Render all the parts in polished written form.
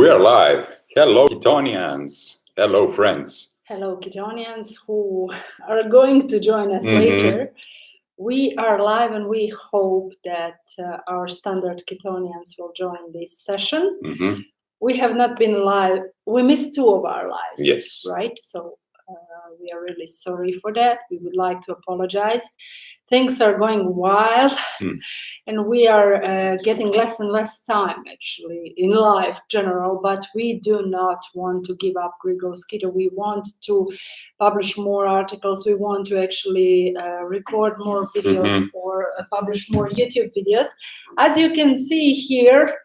We are live. Hello, Ketonians. Hello, friends. Hello, Ketonians who are going to join us later. We are live and we hope that our standard Ketonians will join this session. We have not been live. We missed 2 of our lives. Yes. Right? So we are really sorry for that. We would like to apologize. Things are going wild and we are getting less and less time actually in life general, but we do not want to give up Keto. We want to publish more articles. We want to actually record more videos or publish more YouTube videos. As you can see here,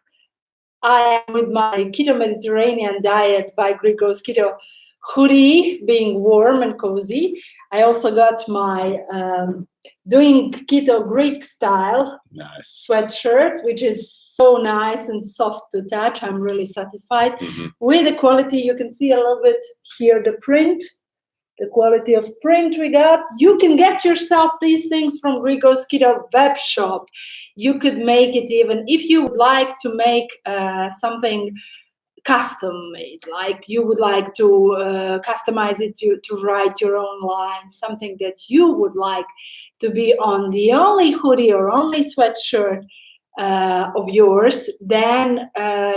I am with my Keto Mediterranean diet by Keto hoodie, being warm and cozy. I also got my doing keto Greek style sweatshirt, which is so nice and soft to touch. I'm really satisfied with the quality. You can see a little bit here the print, the quality of print we got. You can get yourself these things from Keto web shop. You could make it even if you would like to make something custom made, like you would like to customize it to write your own line, something that you would like to be on the only hoodie or only sweatshirt of yours, then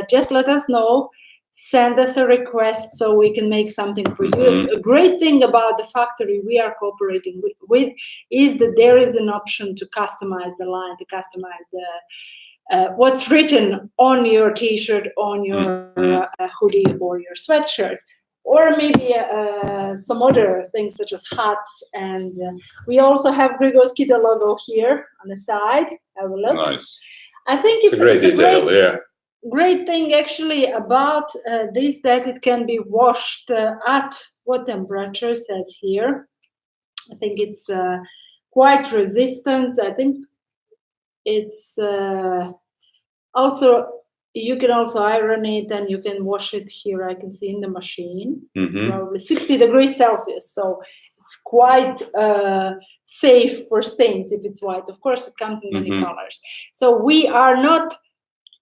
just let us know. Send us a request so we can make something for you. A great thing about the factory we are cooperating with is that there is an option to customize the line, to customize the what's written on your t-shirt, on your hoodie or your sweatshirt, or maybe some other things such as hats. And we also have Keto logo here on the side. Have a look. Nice. I think it's a great detail, great thing actually about this, that it can be washed at what temperature says here. I think it's quite resistant. I think it's also, you can also iron it and you can wash it here. I can see in the machine, probably 60 degrees Celsius. So it's quite safe for stains if it's white. Of course, it comes in many colors. So we are not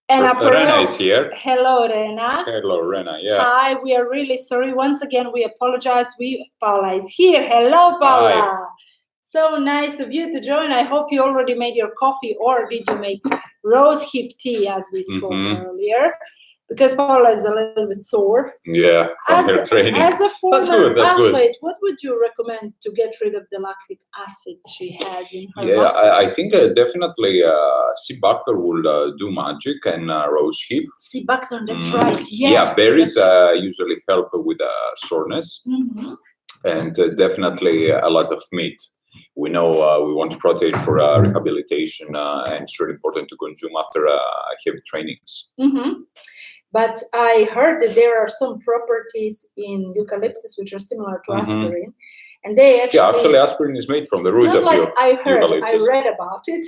an apparel. Rena is here. Hello, Rena. Hello, Rena. Yeah. Hi, we are really sorry. Once again, we apologize. Paula is here. Hello, Paula. Hi. So nice of you to join. I hope you already made your coffee, or did you make rose hip tea as we spoke earlier? Because Paula is a little bit sore. Yeah, from her training. As a former That's athlete, good. what would you recommend to get rid of the lactic acid she has in her Yeah, muscle? I think definitely sea buckthorn will do magic, and rose hip. Sea buckthorn, that's right. Yes, yeah, berries usually help with soreness, and definitely a lot of meat. We know we want protein for rehabilitation, and it's really important to consume after heavy trainings. But I heard that there are some properties in eucalyptus which are similar to aspirin, and they actually aspirin is made from the roots of I heard. eucalyptus. I read about it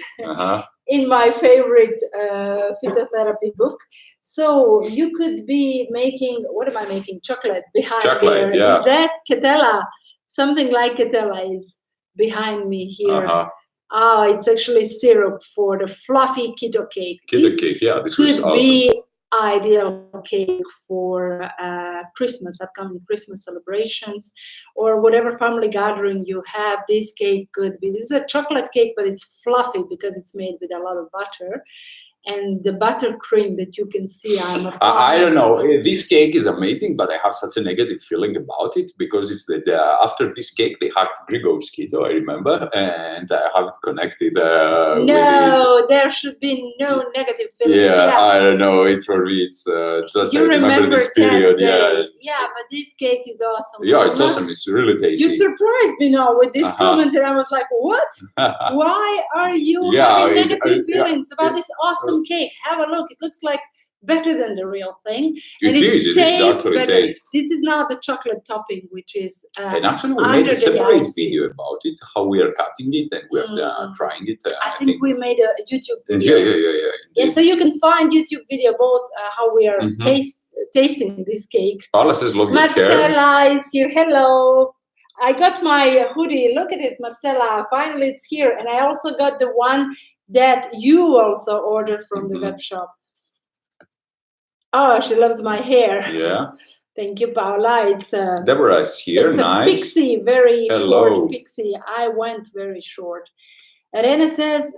in my favorite phytotherapy book. So you could be making, what am I making? Chocolate behind Chocolate, there. yeah. Is that Ketela? Something like Ketela is behind me here. It's actually syrup for the fluffy keto cake. Keto cake, yeah, this was awesome. Be ideal cake for Christmas, upcoming Christmas celebrations, or whatever family gathering you have. This cake could be. This is a chocolate cake, but it's fluffy because it's made with a lot of butter. And the buttercream that you can see, I don't know. This cake is amazing, but I have such a negative feeling about it because it's that after this cake they hacked Keto, I remember, and I have it connected. No, there should be no negative feelings. Yeah, I don't know. It's for me. It's just you I remember this period. Yeah, but this cake is awesome. Yeah, it's awesome. It's really tasty. You surprised me now with this comment, and I was like, "What? Why are you having negative feelings about this awesome cake? Have a look. It looks like better than the real thing. It is. It actually better. Tastes. This is now the chocolate topping, which is and actually we made a separate video about it, how we are cutting it, and we are trying it. I think we made a YouTube video. Yeah. So you can find YouTube video both how we are tasting this cake. Paula says, "Love your hair." Marcella is here. Hello. I got my hoodie. Look at it, Marcella. Finally, it's here. And I also got the one that you also ordered from the web shop. Oh, she loves my hair. Yeah. Thank you, Paola. It's Deborah is here. it's Nice. a pixie, very Hello. short pixie. I went very short. Irene says,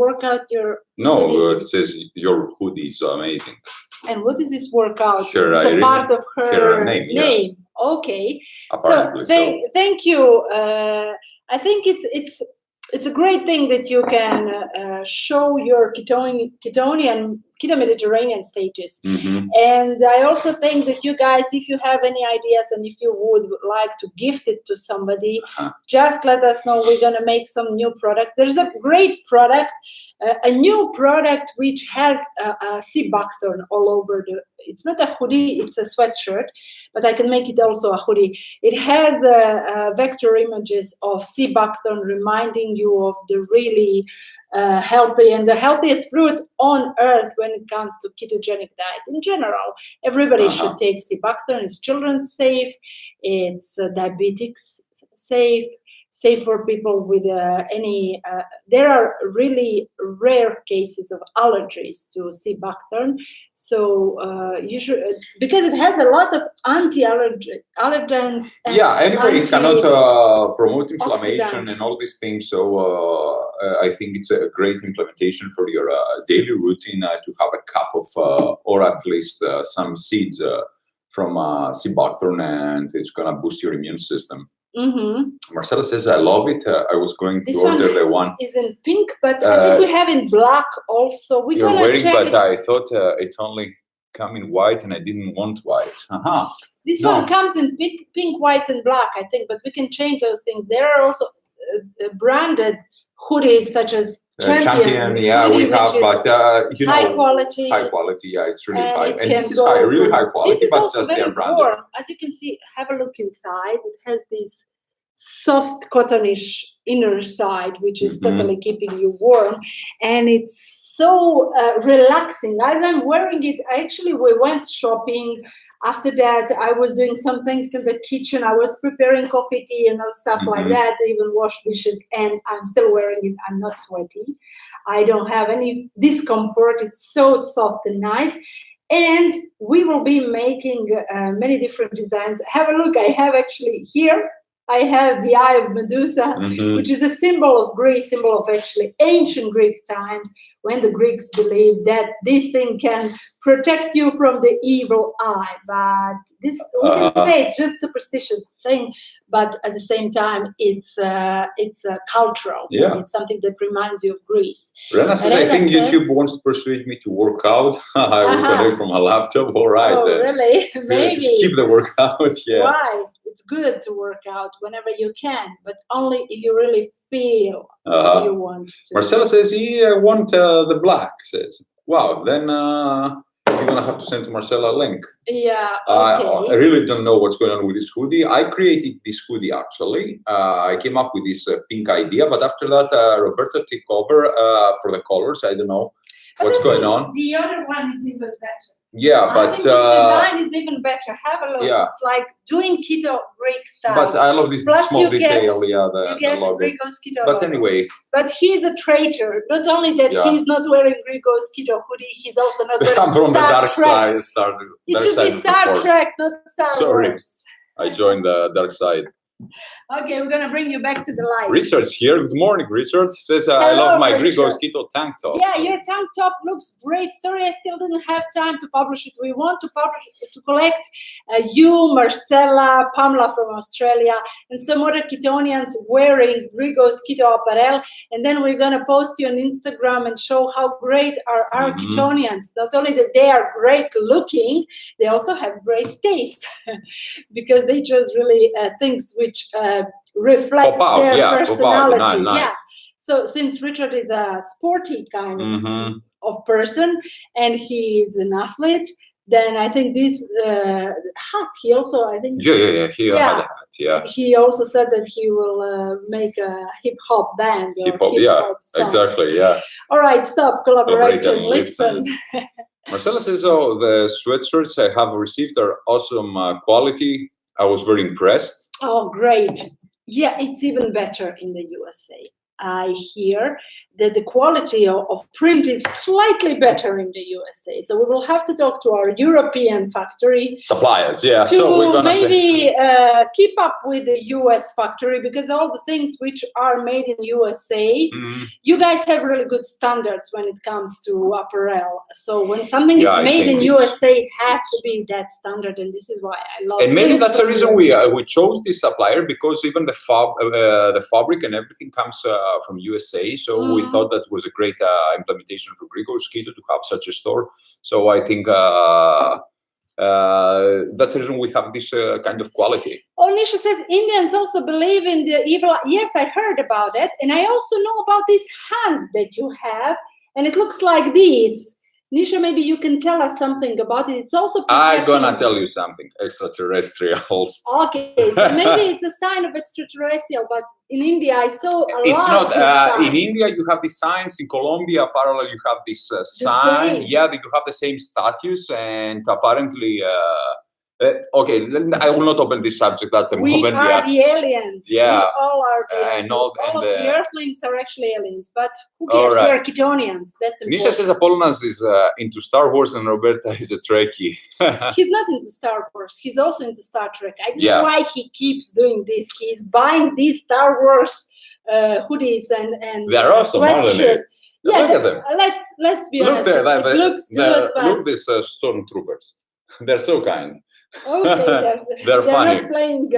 work out your No, hoodie. it says your hoodie is amazing. And what is this workout? Her, Is this a part of her name, name? Yeah. Okay. Apparently Thank you. I think it's a great thing that you can show your keto Mediterranean stages. Mm-hmm. And I also think that you guys, if you have any ideas and if you would like to gift it to somebody, just let us know. We're going to make some new product. There's a great product, a new product which has a sea buckthorn all over it's not a hoodie, it's a sweatshirt, but I can make it also a hoodie. It has vector images of sea buckthorn reminding you of the really healthy and the healthiest fruit on earth when it comes to ketogenic diet in general. Everybody should take sea buckthorn. It's children's safe, it's diabetics safe for people with any. There are really rare cases of allergies to sea buckthorn, so you should, because it has a lot of anti-allergens. Yeah. Anyway, it cannot promote inflammation and all these things. So I think it's a great implementation for your daily routine to have a cup of, or at least some seeds from sea buckthorn, and it's gonna boost your immune system. Mm-hmm. Marcella says, I love it. I was going to order the one. Is in pink, but I think we have in black also. You're wearing, but I thought it only come in white, and I didn't want white. This one comes in pink, white, and black, I think, but we can change those things. There are also branded hoodies such as Champion. Yeah, we have, but you know, high quality. Yeah, it's really high, and this is high, really high quality. This is but also just very they're branded. warm. As you can see, have a look inside. It has this soft cottonish inner side, which is totally keeping you warm, and it's so relaxing. As I'm wearing it, we went shopping. After that, I was doing some things in the kitchen. I was preparing coffee, tea, and all stuff like that. I even washed dishes, and I'm still wearing it. I'm not sweaty. I don't have any discomfort. It's so soft and nice. And we will be making many different designs. Have a look. I have actually here, I have the eye of Medusa, which is a symbol of Greece, symbol of actually ancient Greek times, when the Greeks believed that this thing can protect you from the evil eye. But this, we can say it's just superstitious thing, but at the same time, it's cultural. Yeah. It's something that reminds you of Greece. Rena says, I think YouTube wants to persuade me to work out. I will connect from a laptop. All right. Oh, really? Maybe. Skip the workout. Yeah. Why? It's good to work out whenever you can, but only if you really feel you want to. Marcella says he want the black. Says, wow. Then you're gonna have to send to Marcella a link. Yeah. Okay. I really don't know what's going on with this hoodie. I created this hoodie actually. I came up with this pink idea, but after that, Roberta took over for the colors. I don't know what's going on. The other one is even better. Yeah, but I think this design is even better. Have a look. Yeah. It's like doing keto Greek style. But I love this small detail. You get Grigos keto. But anyway. But he's a traitor. Not only that he's not wearing Grigos keto hoodie, he's also not wearing I'm from the dark side. It should be Star Trek, not Star Wars. I joined the dark side. Okay, we're gonna bring you back to the light. Richard's here. Good morning, Richard. He says, I love my Grigos Keto tank top. Yeah, your tank top looks great. Sorry, I still didn't have time to publish it. We want to collect you, Marcella, Pamela from Australia, and some other ketonians wearing Grigos Keto apparel. And then we're gonna post you on Instagram and show how great are our ketonians. Not only that they are great looking, they also have great taste because they chose really things which reflect their personality. Nice. Yeah. So since Richard is a sporty kind of person and he is an athlete, then I think this hat. He also, I think. Yeah. He had a hat. Yeah. He also said that he will make a hip hop band. Hip hop song. Exactly. Yeah. All right. Stop. Collaborate and listen. Marcella says, "Oh, the sweatshirts I have received are awesome quality. I was very impressed." Oh, great. Yeah, it's even better in the USA. I hear that the quality of print is slightly better in the USA. So we will have to talk to our European factory suppliers, yeah. to So we're gonna maybe keep up with the US factory, because all the things which are made in USA, you guys have really good standards when it comes to apparel. So when something is made in USA, it has to be that standard, and this is why I love it. And maybe that's the reason we chose this supplier, because even the fabric and everything comes from USA. So we thought that was a great implementation for Grigor's Keto to have such a store. So I think that's the reason we have this kind of quality. Oh, Nisha says Indians also believe in the evil. Yes, I heard about it, and I also know about this hand that you have, and it looks like this. Nisha, maybe you can tell us something about it. It's also I'm gonna tell you something. Extraterrestrials. Okay, so maybe it's a sign of extraterrestrial, but in India I saw a lot. It's not. Of this in India you have these signs. In Colombia, parallel, you have this sign. Yeah, you have the same status, and apparently. Okay, I will not open this subject at the moment. We are the aliens. Yeah. We all are the aliens. All of the Earthlings are actually aliens, but who cares? Right. We are Ketonians. That's important. Nisha says Apollonas is into Star Wars and Roberta is a Trekkie. He's not into Star Wars. He's also into Star Trek. I don't know why he keeps doing this. He's buying these Star Wars hoodies and they're awesome, sweatshirts. Yeah, look at them. Let's be honest. It looks good. Look, these stormtroopers. They're so kind. Okay, they're funny. not playing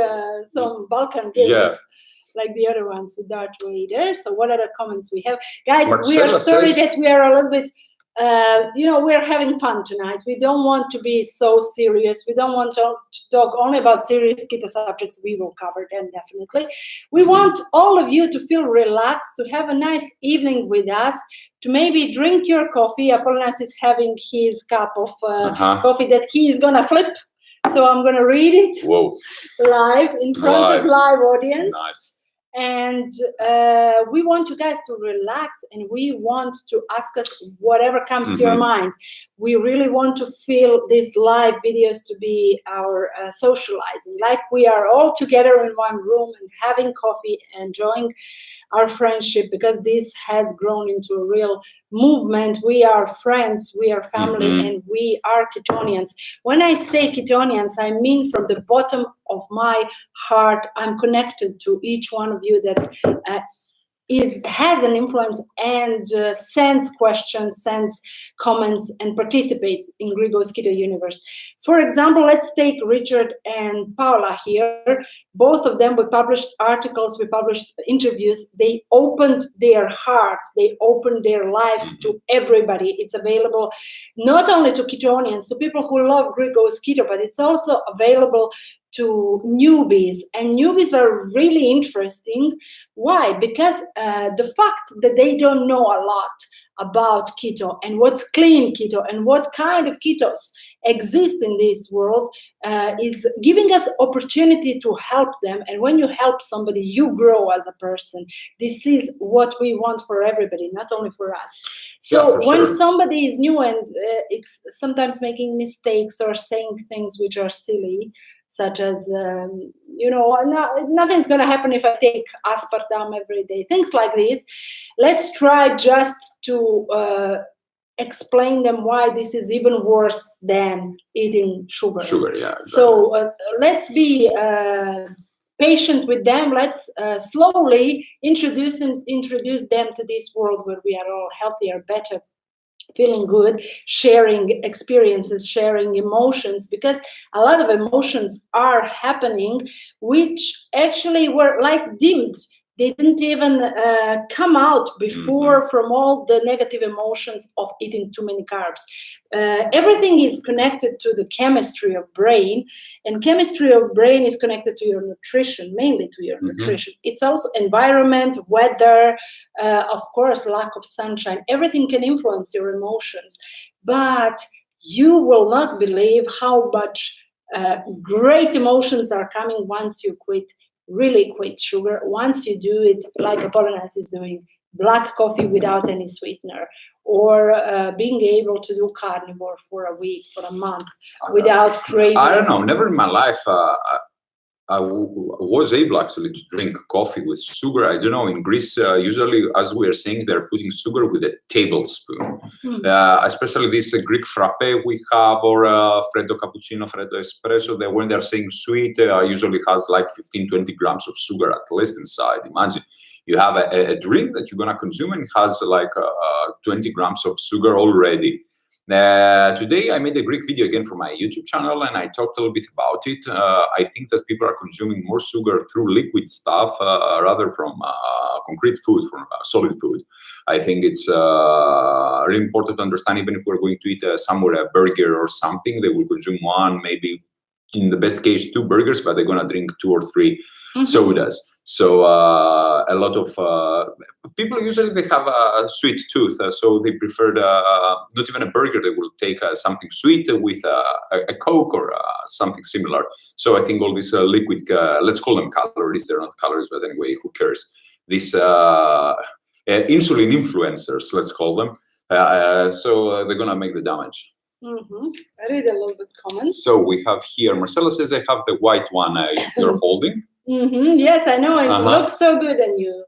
some Balkan games like the other ones with Darth Vader. So what other comments we have? Guys, we are sorry that we are a little bit, we're having fun tonight. We don't want to be so serious. We don't want to talk only about serious keto subjects. We will cover them definitely. We want all of you to feel relaxed, to have a nice evening with us, to maybe drink your coffee. Apollonas is having his cup of coffee that he is going to flip. So I'm going to read it live in front of live audience. Nice. And we want you guys to relax, and we want to ask us whatever comes to your mind. We really want to feel these live videos to be our socializing, like we are all together in one room and having coffee, enjoying our friendship, because this has grown into a real movement. We are friends, we are family, and we are Ketonians. When I say Ketonians, I mean from the bottom of my heart, I'm connected to each one of you that has an influence and sends questions, sends comments, and participates in Grigor's Keto universe. For example, let's take Richard and Paula here. Both of them, we published articles, we published interviews. They opened their hearts, they opened their lives to everybody. It's available not only to Ketonians, to people who love Grigor's Keto, but it's also available to newbies, and newbies are really interesting. Why? Because the fact that they don't know a lot about keto and what's clean keto and what kind of ketos exist in this world is giving us opportunity to help them. And when you help somebody, you grow as a person. This is what we want for everybody, not only for us. So when somebody is new and it's sometimes making mistakes or saying things which are silly, such as, nothing's going to happen if I take aspartame every day, things like this. Let's try just to explain them why this is even worse than eating sugar. Sugar, yeah. Exactly. So let's be patient with them. Let's slowly introduce them to this world where we are all healthier, better, feeling good, sharing experiences, sharing emotions, because a lot of emotions are happening which actually were like dimmed. They didn't even come out before from all the negative emotions of eating too many carbs. Everything is connected to the chemistry of brain, and chemistry of brain is connected to your nutrition, mainly to your nutrition. It's also environment, weather, of course, lack of sunshine. Everything can influence your emotions, but you will not believe how much great emotions are coming once you really quit sugar. Once you do it like Apollonas is doing, black coffee without any sweetener, or being able to do carnivore for a week, for a month, without craving. I don't know, never in my life I was able actually to drink coffee with sugar. I don't know, in Greece, usually, as we are saying, they're putting sugar with a tablespoon. Especially this Greek frappe we have, or Freddo cappuccino, Freddo espresso, that when they're saying sweet, usually has like 15, 20 grams of sugar at least inside. Imagine you have a drink that you're going to consume and it has like 20 grams of sugar already. Today I made a Greek video again for my YouTube channel and I talked a little bit about it. I think that people are consuming more sugar through liquid stuff rather from concrete food, from solid food. I think it's really important to understand, even if we're going to eat somewhere a burger or something, they will consume one, maybe in the best case 2 burgers, but they're going to drink 2 or 3 sodas. So a lot of people usually they have a sweet tooth, so they prefer not even a burger. They will take something sweet with a Coke or something similar. So I think all these liquid, let's call them calories. They're not calories, but anyway, who cares? These insulin influencers, let's call them. So they're gonna make the damage. I read a little bit comments. So we have here, Marcella says, I have the white one you're holding. Yes, I know, and it looks so good on you.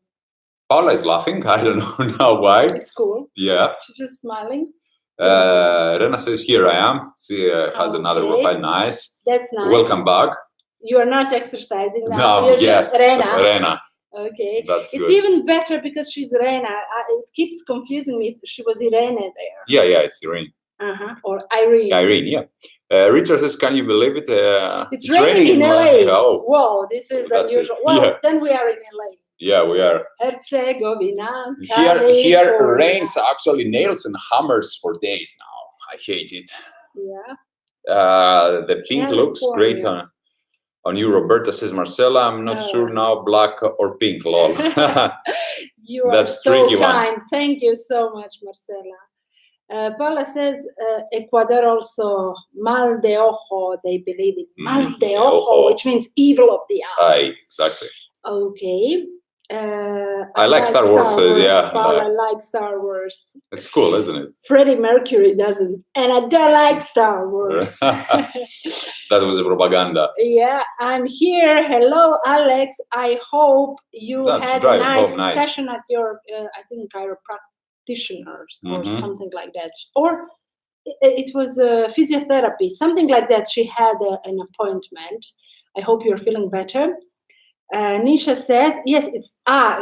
Paula is laughing. I don't know now why. It's cool. Yeah. She's just smiling. Rena says, here I am. She has another profile. Nice. That's nice. Welcome back. You are not exercising now. No, You're yes. just Rena. Rena. Okay. That's it's good. even better because she's Rena. It keeps confusing me. She was Irene there. Yeah, it's Irene. Or Irene. Irene, yeah. Richard says, can you believe it? It's raining in LA. Oh. Whoa, this is unusual. Well, then we are in LA. Yeah, we are. Herzegovina. Here rains actually nails and hammers for days now. I hate it. Yeah. The pink looks great on you. Roberta says, Marcella, I'm not sure now, black or pink, lol. You are That's so tricky kind. one. Thank you so much, Marcella. Paula says, Ecuador also, mal de ojo, they believe it. Mal de ojo, which means evil of the eye. Exactly. Okay. I like Star Wars. Yeah. Paula likes Star Wars. It's cool, isn't it? Freddie Mercury doesn't. And I don't like Star Wars. That was a propaganda. Yeah, I'm here. Hello, Alex. I hope you had a nice session at your, I think, chiropractitioners or something like that. Or it was physiotherapy, something like that. She had an appointment. I hope you're feeling better. Nisha says, yes, it's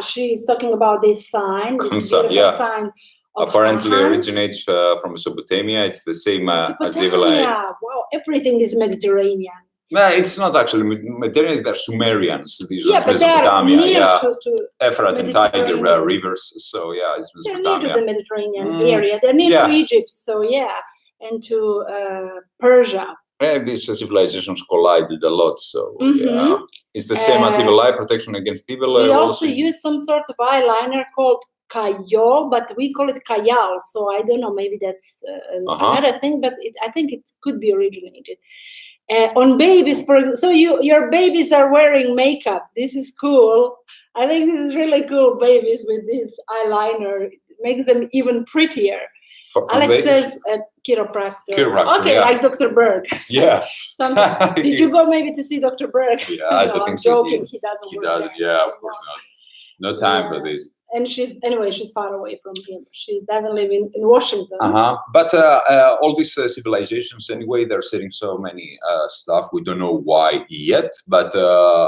she's talking about this sign. This beautiful sign. Apparently originates from Mesopotamia. It's the same as evil eye. Wow, everything is Mediterranean. No, it's not actually Mediterranean. They're Sumerians. These are but Mesopotamia. They're near to Euphrates and Tiger rivers. So yeah, it's Mesopotamia. They're near to the Mediterranean area. They're near to Egypt. So yeah, and to Persia. These civilizations collided a lot, so yeah, it's the same as evil eye, protection against evil. We also use some sort of eyeliner called kayo, but we call it kayal. So I don't know, maybe that's another thing, but I think it could be originated on babies. So your babies are wearing makeup. This is cool. I think this is really cool. Babies with this eyeliner, it makes them even prettier. Alex says chiropractor. Okay, like Dr. Berg. Yeah. Did you go maybe to see Dr. Berg? Yeah, I think I'm so. Joking. He doesn't. He doesn't. Yeah, of course not. No time for this. And she's far away from him. She doesn't live in Washington. But all these civilizations, anyway, they're setting so many stuff. We don't know why yet, but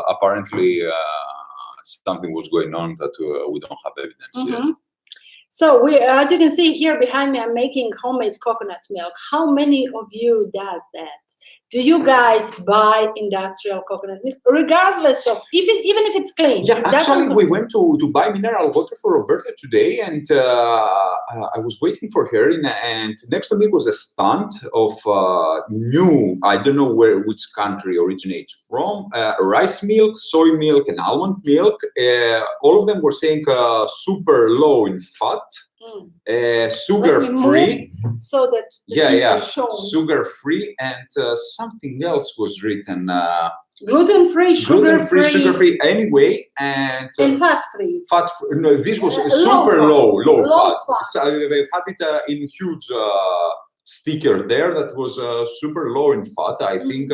apparently something was going on that we don't have evidence yet. So as you can see here behind me, I'm making homemade coconut milk. How many of you does that? Do you guys buy industrial coconut milk, regardless of even if it's clean? Yeah, actually, we went to buy mineral water for Roberta today, and I was waiting for her, and next to me was a stand of new, I don't know which country originates from, rice milk, soy milk, and almond milk. All of them were saying super low in fat. Sugar-free. So that sugar-free, and something else was written. Gluten-free, sugar-free. Anyway, and fat-free. No, this was super low fat. So they had it in huge sticker there that was super low in fat. I think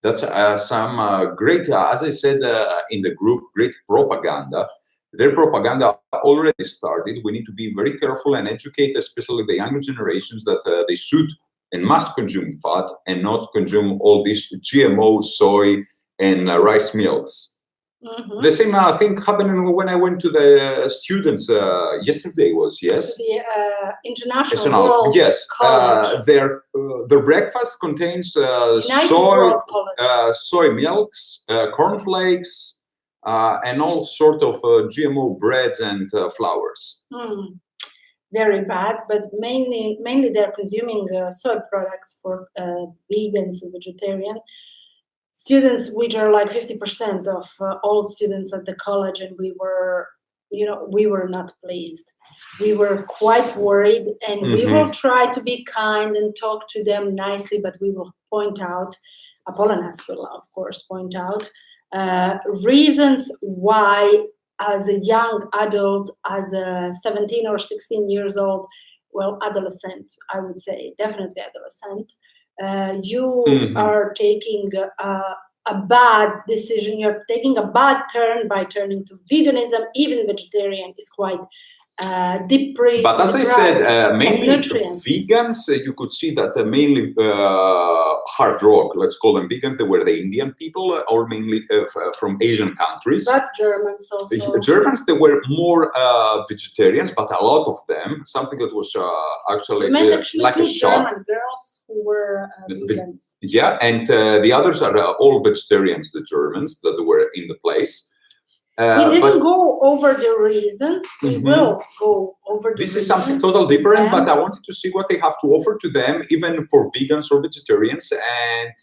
That's some great, as I said in the group, great propaganda. Their propaganda already started. We need to be very careful and educate, especially the younger generations, that they should and must consume fat and not consume all these GMO, soy, and rice milks. Mm-hmm. The same thing happened when I went to the students yesterday. The International World yes. College. Their breakfast contains soy milks, cornflakes, and all sort of GMO breads and flours. Very bad, but mainly they're consuming soy products for vegans and vegetarian students, which are like 50% of all students at the college, and we were not pleased. We were quite worried, and we will try to be kind and talk to them nicely, but we will point out, Apollonius will of course point out reasons why, as a young adult, as a 17 or 16 years old, well, adolescent, I would say, definitely adolescent, you are taking a bad decision. You're taking a bad turn by turning to veganism. Even vegetarian is quite deprived. But as I said, mainly vegans, you could see that mainly hard rock, let's call them vegans, they were the Indian people, or mainly from Asian countries. But Germans also. Germans, they were more vegetarians, but a lot of them, something that was actually like a shock. German girls who were vegans. Yeah, and the others are all vegetarians, the Germans that were in the place. We didn't go over the reasons. We will go over the reasons. This is something totally different, but I wanted to see what they have to offer to them, even for vegans or vegetarians, and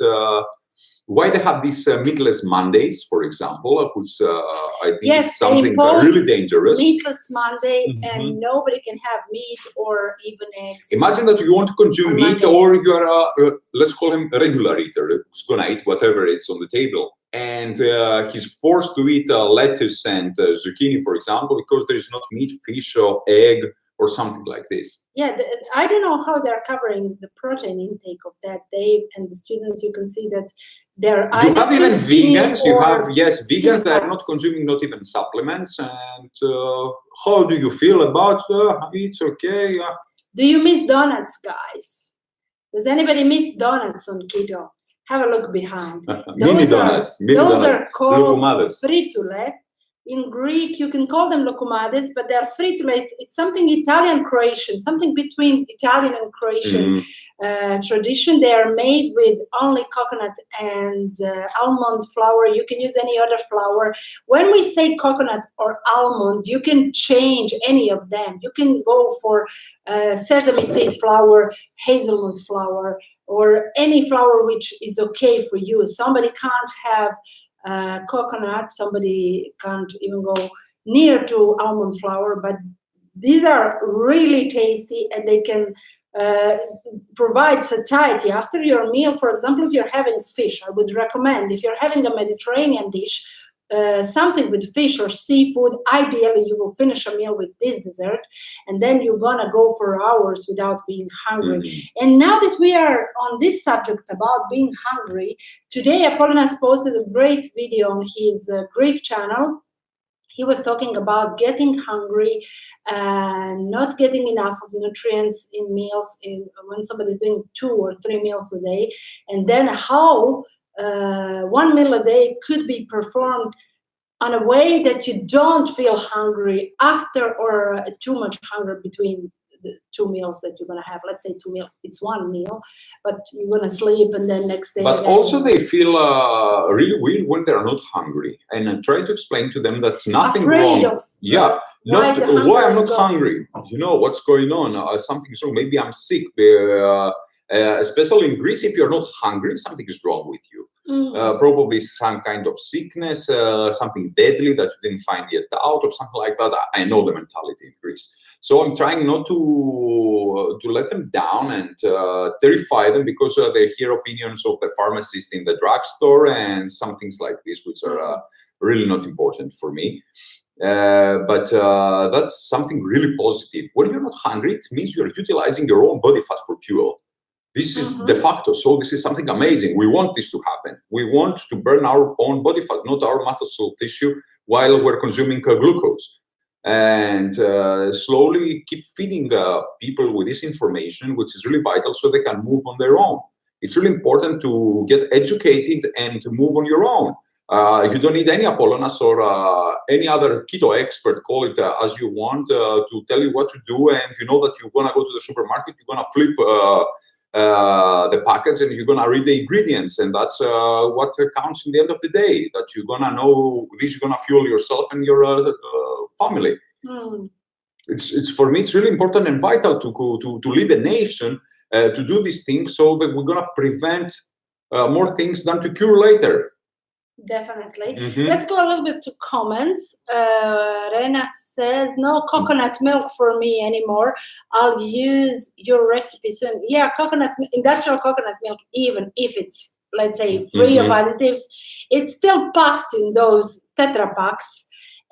why they have these meatless Mondays, for example, which I think is something really dangerous. Meatless Monday, and nobody can have meat or even eggs. Imagine that you want to consume meat, or you are, let's call him a regular eater, who's going to eat whatever is on the table. And he's forced to eat lettuce and zucchini, for example, because there is not meat, fish, or egg, or something like this. Yeah, I don't know how they're covering the protein intake of that day, and the students, you can see that they're you have even vegans. You have vegans that are not consuming not even supplements. And how do you feel about it's okay? Do you miss donuts, guys? Does anybody miss donuts on keto? Have a look behind. Mini donuts. Those are called fritule. In Greek, you can call them locomades, but they're fritule. It's something Italian-Croatian, something between Italian and Croatian tradition. They are made with only coconut and almond flour. You can use any other flour. When we say coconut or almond, you can change any of them. You can go for sesame seed flour, hazelnut flour, or any flour which is okay for you. Somebody can't have coconut, somebody can't even go near to almond flour, but these are really tasty, and they can provide satiety after your meal. For example, if you're having fish, I would recommend, if you're having a Mediterranean dish, something with fish or seafood, ideally you will finish a meal with this dessert, and then you're gonna go for hours without being hungry. And now that we are on this subject about being hungry, today Apollonius posted a great video on his Greek channel. He was talking about getting hungry and not getting enough of nutrients in meals when somebody's doing 2 or 3 meals a day, and then how 1 meal a day could be performed on a way that you don't feel hungry after or too much hunger between the 2 meals that you're going to have. Let's say 2 meals, it's 1 meal, but you're going to sleep and then next day. But also they feel really weird when they're not hungry. And I try to explain to them that's nothing wrong. Why I'm not hungry. You know, what's going on? Something's wrong. Maybe I'm sick. Especially in Greece, if you're not hungry, something is wrong with you. Probably some kind of sickness, something deadly that you didn't find yet out, or something like that. I know the mentality in Greece. So I'm trying not to let them down and terrify them, because they hear opinions of the pharmacist in the drugstore and some things like this, which are really not important for me. But that's something really positive. When you're not hungry, it means you're utilizing your own body fat for fuel. This is de facto. So this is something amazing. We want this to happen. We want to burn our own body fat, not our muscle tissue, while we're consuming glucose. And slowly keep feeding people with this information, which is really vital, so they can move on their own. It's really important to get educated and to move on your own. You don't need any Apollonas or any other keto expert, call it as you want, to tell you what to do. And you know that you're going to go to the supermarket, you're going to flip the package and you're going to read the ingredients. And that's what counts in the end of the day, that you're going to know this is going to fuel yourself and your family. It's for me, it's really important and vital to lead a nation to do these things, so that we're going to prevent more things than to cure later. Definitely. Let's go a little bit to comments. Rena says, no coconut milk for me anymore. I'll use your recipe soon. Yeah, industrial coconut milk, even if it's, let's say, free of additives, it's still packed in those Tetra packs.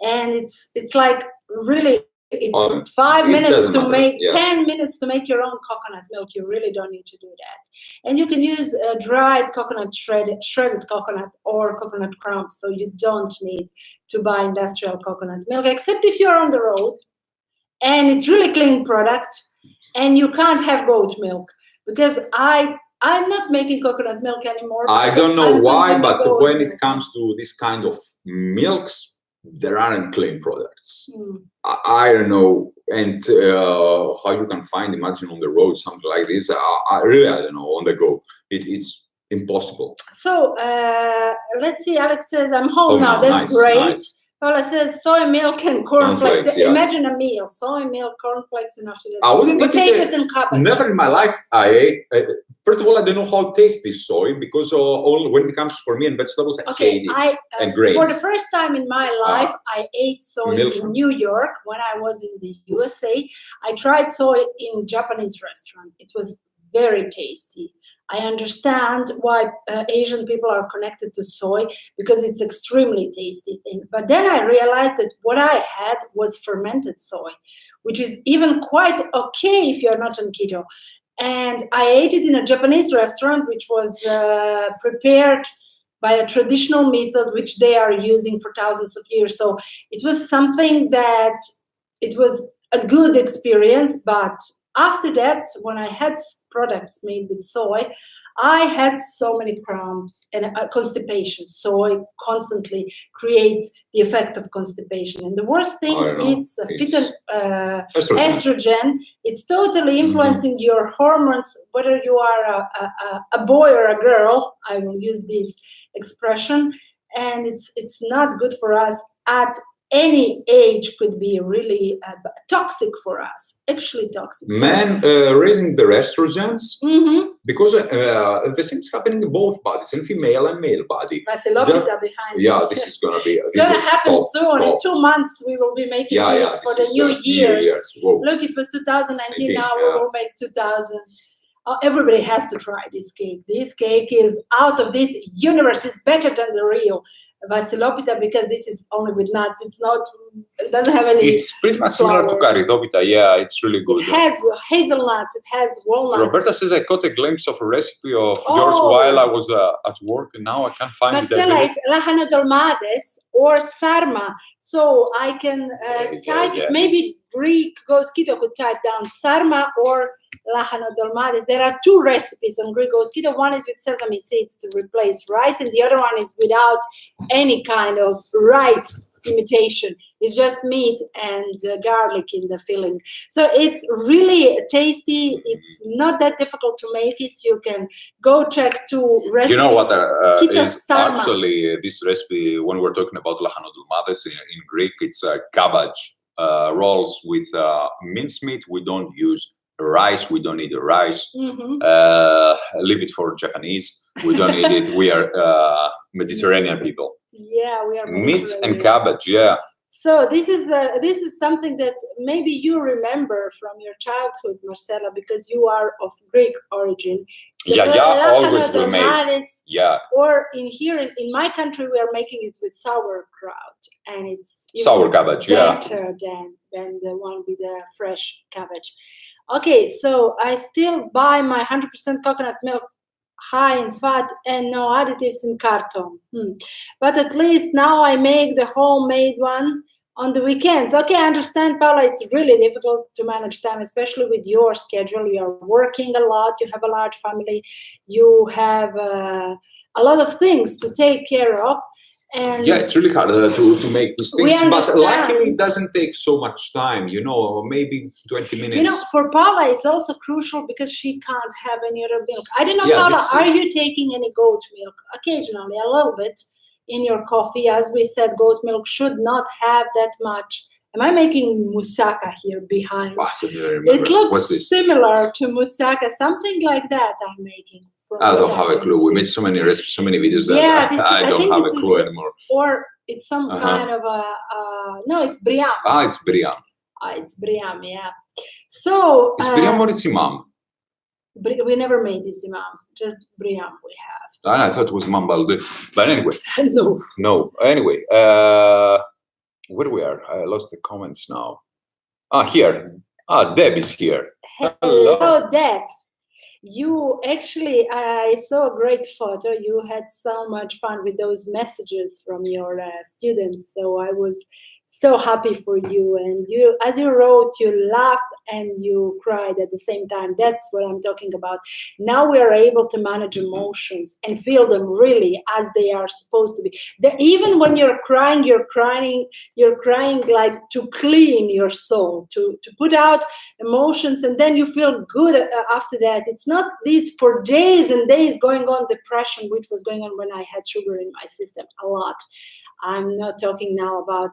And it's like really, it's 5 minutes to make, 10 minutes to make your own coconut milk. You really don't need to do that. And you can use dried coconut, shredded coconut, or coconut crumbs. So you don't need to buy industrial coconut milk, except if you're on the road and it's really clean product and you can't have goat milk. Because I'm not making coconut milk anymore. I don't know why, but when it comes to this kind of milks, there aren't clean products. I don't know, and how you can find, imagine on the road, something like this. I don't know, on the go. It's impossible. So let's see, Alex says, I'm home now. That's great. Nice. Paula says, soy milk and cornflakes. Imagine a meal, soy milk, cornflakes, and after that, I wouldn't potatoes and cabbage. Never in my life I ate. First of all, I don't know how to taste this soy, because when it comes for me and vegetables, I hate it. And grains. For the first time in my life, I ate soy in New York when I was in the USA. I tried soy in a Japanese restaurant. It was very tasty. I understand why Asian people are connected to soy, because it's extremely tasty thing. But then I realized that what I had was fermented soy, which is even quite okay if you're not on keto. And I ate it in a Japanese restaurant, which was prepared by a traditional method, which they are using for thousands of years. So it was something that it was a good experience, but after that, when I had products made with soy, I had so many cramps and constipation. Soy constantly creates the effect of constipation. And the worst thing, it's estrogen. It's totally influencing your hormones, whether you are a boy or a girl. I will use this expression. And it's not good for us at any age. Could be really toxic for us, actually toxic. Men raising their estrogens, because the same is happening in both bodies, in female and male body. Vasilopita behind. Yeah, this is going to be. It's going to happen soon. In 2 months, we will be making this for the New Year's. Look, it was 2019. Now we will make 2000. Everybody has to try this cake. This cake is out of this universe. It's better than the real Vasilopita, because this is only with nuts. It doesn't have any. It's pretty much similar to Caridopita. Yeah, it's really good. It has hazelnuts. It has walnuts. Roberta says, I caught a glimpse of a recipe of yours while I was at work, and now I can't find Marcella, it. It's Lahano Dolmades or Sarma. So I can type, maybe Greek Goes Keto could type down Sarma or Lahano Dolmades. There are 2 recipes on Greek Goes Keto. One is with sesame seeds to replace rice, and the other one is without any kind of rice imitation. It's just meat and garlic in the filling. So it's really tasty. It's not that difficult to make it. You can go check 2 recipes. You know what is Sarma. Actually this recipe, when we're talking about Lahano Dolmades in Greek, it's cabbage rolls with mincemeat. We don't use rice. We don't need the rice. Leave it for Japanese. We don't need it. We are Mediterranean people. Yeah, we are meat and cabbage. Yeah. So this is something that maybe you remember from your childhood, Marcella, because you are of Greek origin. So always we make. Yeah. Or in my country, we are making it with sauerkraut, and it's sour cabbage. Better than the one with the fresh cabbage. Okay, so I still buy my 100% coconut milk, high in fat and no additives in carton. But at least now I make the homemade one on the weekends. Okay, I understand, Paula, it's really difficult to manage time, especially with your schedule. You are working a lot, you have a large family, you have a lot of things to take care of. And yeah, it's really hard to make these we things, but understand. luckily it doesn't take so much time, maybe 20 minutes. For Paula, it's also crucial because she can't have any other milk. I don't know, Yeah, Paula, are you taking any goat milk? Occasionally, a little bit in your coffee. As we said, goat milk should not have that much. Am I making moussaka here behind? It looks similar to moussaka, something like that I'm making. I don't have a clue. We made so many recipes, so many videos that I don't have a clue anymore. Or it's some kind of no, it's briam. It's briam. It's briam, yeah. So it's briam or it's imam? We never made this imam, just briam we have. I thought it was imam balde. But anyway. No. Anyway, where we are? I lost the comments now. Here. Deb is here. Hello, Deb. You actually, I saw a great photo. You had so much fun with those messages from your students. So I was so happy for you. And you, as you wrote, you laughed and you cried at the same time. That's what I'm talking about. Now we are able to manage emotions and feel them really as they are supposed to be. Even when you're crying like to clean your soul, to put out emotions, and then you feel good after that. It's not this for days and days going on depression, which was going on when I had sugar in my system a lot. I'm not talking now about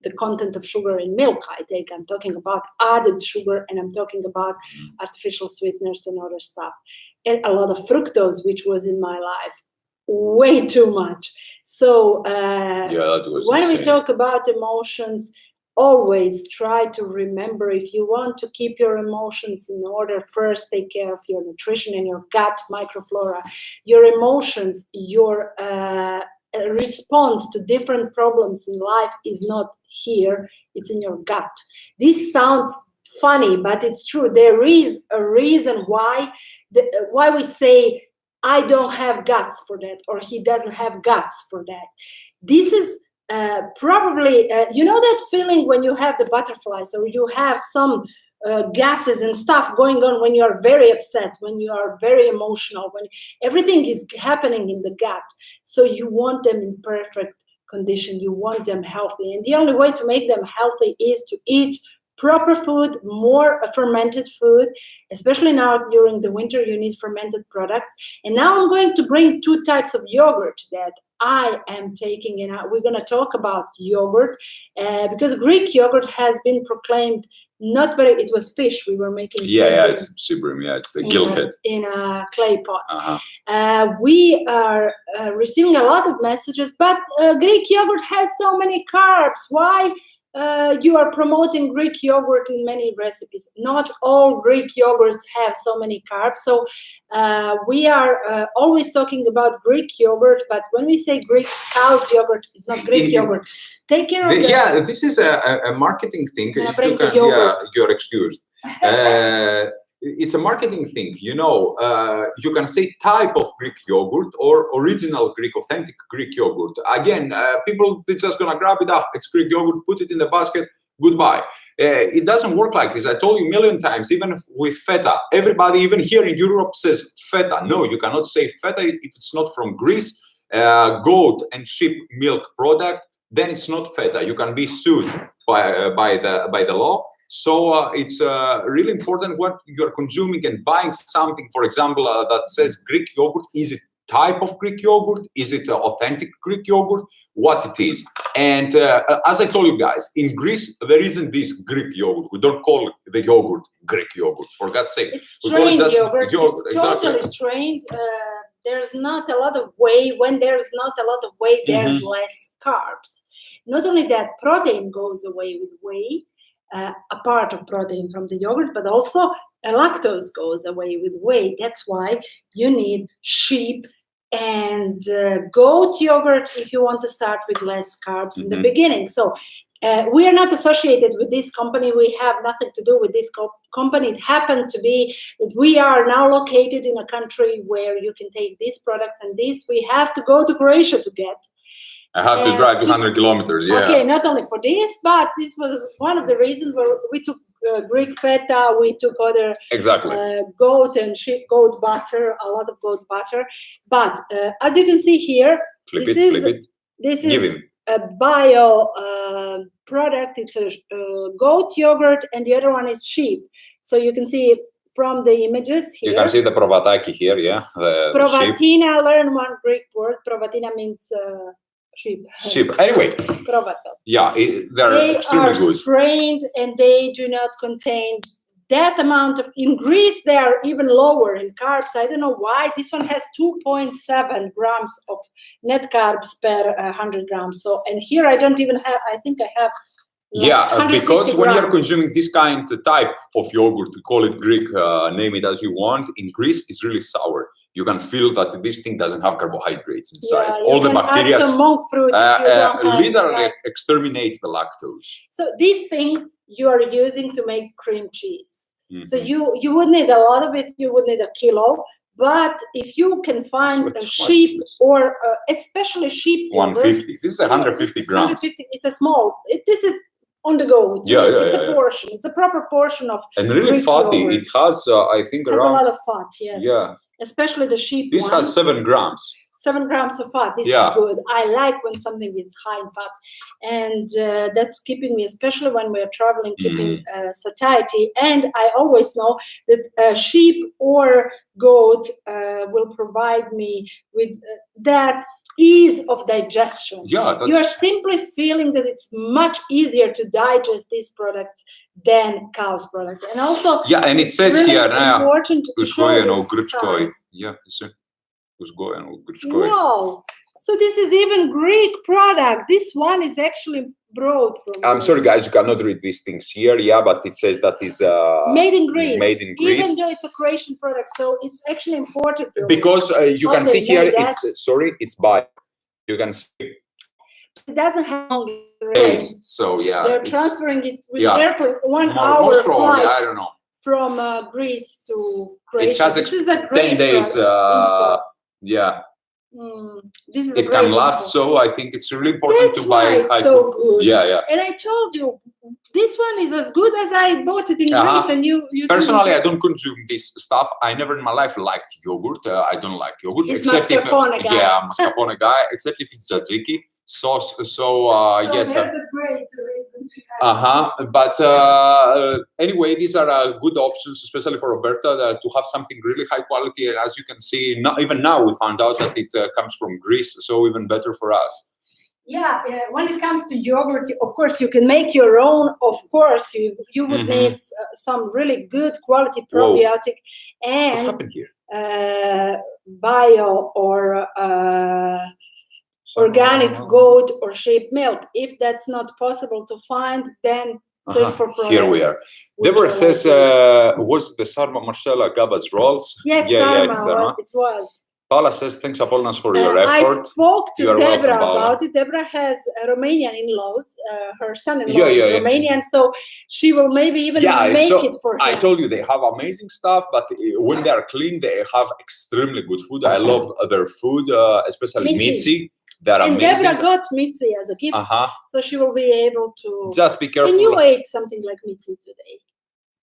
the content of sugar in milk I take. I'm talking about added sugar, and I'm talking about artificial sweeteners and other stuff. And a lot of fructose, which was in my life way too much. So that was when insane. we talk about emotions, always try to remember, if you want to keep your emotions in order, first take care of your nutrition and your gut microflora. Your emotions, your response to different problems in life is not here, it's in your gut. This sounds funny, but it's true. There is a reason why we say I don't have guts for that, or he doesn't have guts for that. This is probably that feeling when you have the butterflies, or you have some gases and stuff going on when you are very upset, when you are very emotional, when everything is happening in the gut. So you want them in perfect condition, you want them healthy, and the only way to make them healthy is to eat proper food, more fermented food, especially now during the winter. You need fermented products. And now I'm going to bring two types of yogurt that I am taking, and we're going to talk about yogurt because Greek yogurt has been proclaimed it was fish we were making. It's sibrim, it's the gillhead. In a clay pot. We are receiving a lot of messages, but Greek yogurt has so many carbs. Why you are promoting Greek yogurt in many recipes? Not all Greek yogurts have so many carbs. So we are always talking about Greek yogurt, but when we say Greek cow's yogurt, it's not Greek yogurt. Take care of that. This is a marketing thing. You're excused. It's a marketing thing. You can say type of Greek yogurt or original Greek, authentic Greek yogurt. Again, people, they're just gonna grab it up. It's Greek yogurt, put it in the basket, goodbye. It doesn't work like this. I told you a million times, even with feta. Everybody, even here in Europe, says feta. No, you cannot say feta if it's not from Greece. Goat and sheep milk product, then it's not feta. You can be sued by the law. So it's really important what you're consuming and buying something, for example, that says Greek yogurt. Is it type of Greek yogurt? Is it authentic Greek yogurt? What it is. And as I told you guys, in Greece, there isn't this Greek yogurt. We don't call it the yogurt Greek yogurt, for God's sake. It's strained yogurt. It's totally exactly. strained. There's not a lot of whey. When there's not a lot of whey, there's less carbs. Not only that, protein goes away with whey. A part of protein from the yogurt, but also lactose goes away with whey. That's why you need sheep and goat yogurt if you want to start with less carbs in the beginning. So We are not associated with this company. We have nothing to do with this company. It happened to be that we are now located in a country where you can take these products, and this we have to go to Croatia to get. I have to drive 200 kilometers. Yeah. Okay, not only for this, but this was one of the reasons where we took Greek feta, we took other goat and sheep goat butter, a lot of goat butter. But as you can see here, this is a bio product. It's a goat yogurt, and the other one is sheep. So you can see from the images here. You can see the provataki here, yeah. Provatina, learn one Greek word. Provatina means sheep. Anyway. Provato. Yeah, they're extremely good. They are strained, and they do not contain that amount of. In Greece, they are even lower in carbs. I don't know why. This one has 2.7 grams of net carbs per 100 grams. So, and here I don't even have. I think I have. Yeah, because when you're consuming this type of yogurt, call it Greek, name it as you want, in Greece it's really sour. You can feel that this thing doesn't have carbohydrates inside. Yeah, all the bacteria monk fruit literally exterminate the lactose. So this thing you are using to make cream cheese. Mm-hmm. So you would need a lot of it. You would need a kilo. But if you can find a sheep or especially sheep, 150. This is 150 grams. 150. It's a small. This is on the go. It's a portion. It's a proper portion of. And really Greek fatty. yogurt. It has, I think, it has around. a lot of fat. Yes. Yeah. Especially the sheep. This has 7 grams. 7 grams of fat. This is good. I like when something is high in fat, and that's keeping me, especially when we're traveling, keeping satiety. And I always know that sheep or goat will provide me with that ease of digestion. Yeah, you're simply feeling that it's much easier to digest these products than cow's products. And also, and it says really here, important to show this side. Yeah, Wow! So this is even Greek product. This one is actually brought from. I'm sorry, guys, you cannot read these things here. Yeah, but it says that is made in Greece. Made in Greece, even though it's a Croatian product, so it's actually imported. Because you can see here, it's by. You can see. It doesn't have days, so yeah. They're transferring it with airplane 1 hour flight. I don't know. From Greece to Croatia. It has this is a great 10 days. This is it can last, so I think it's really important to buy. It's so good. Yeah. And I told you, this one is as good as I bought it in Greece, and you. Personally, I don't consume this stuff. I never in my life liked yogurt. I don't like yogurt, except mascarpone guy. Yeah, mascarpone guy. Except if it's tzatziki sauce. So yes. There's a great reason to But anyway, these are good options, especially for Roberta, to have something really high quality. And as you can see, even now we found out that it comes from Greece, so even better for us. Yeah, when it comes to yogurt, of course, you can make your own. Of course, you would need some really good quality probiotic. And what happened here? Bio or organic goat or sheep milk. If that's not possible to find, then search for products. Here we are. Deborah says, was the Sarma Marcella Gaba's rolls? Yes, Sarma. It was. Paula says, thanks, Apollinas, for your effort. I spoke to Deborah about it. Deborah has Romanian in-laws. Her son-in-law is Romanian, so she will maybe even make it for him. I told you, they have amazing stuff, but when they are clean, they have extremely good food. I love their food, especially mitzi. They're amazing. And Deborah got mitzi as a gift, so she will be able to... Just be careful. And you ate something like mitzi today.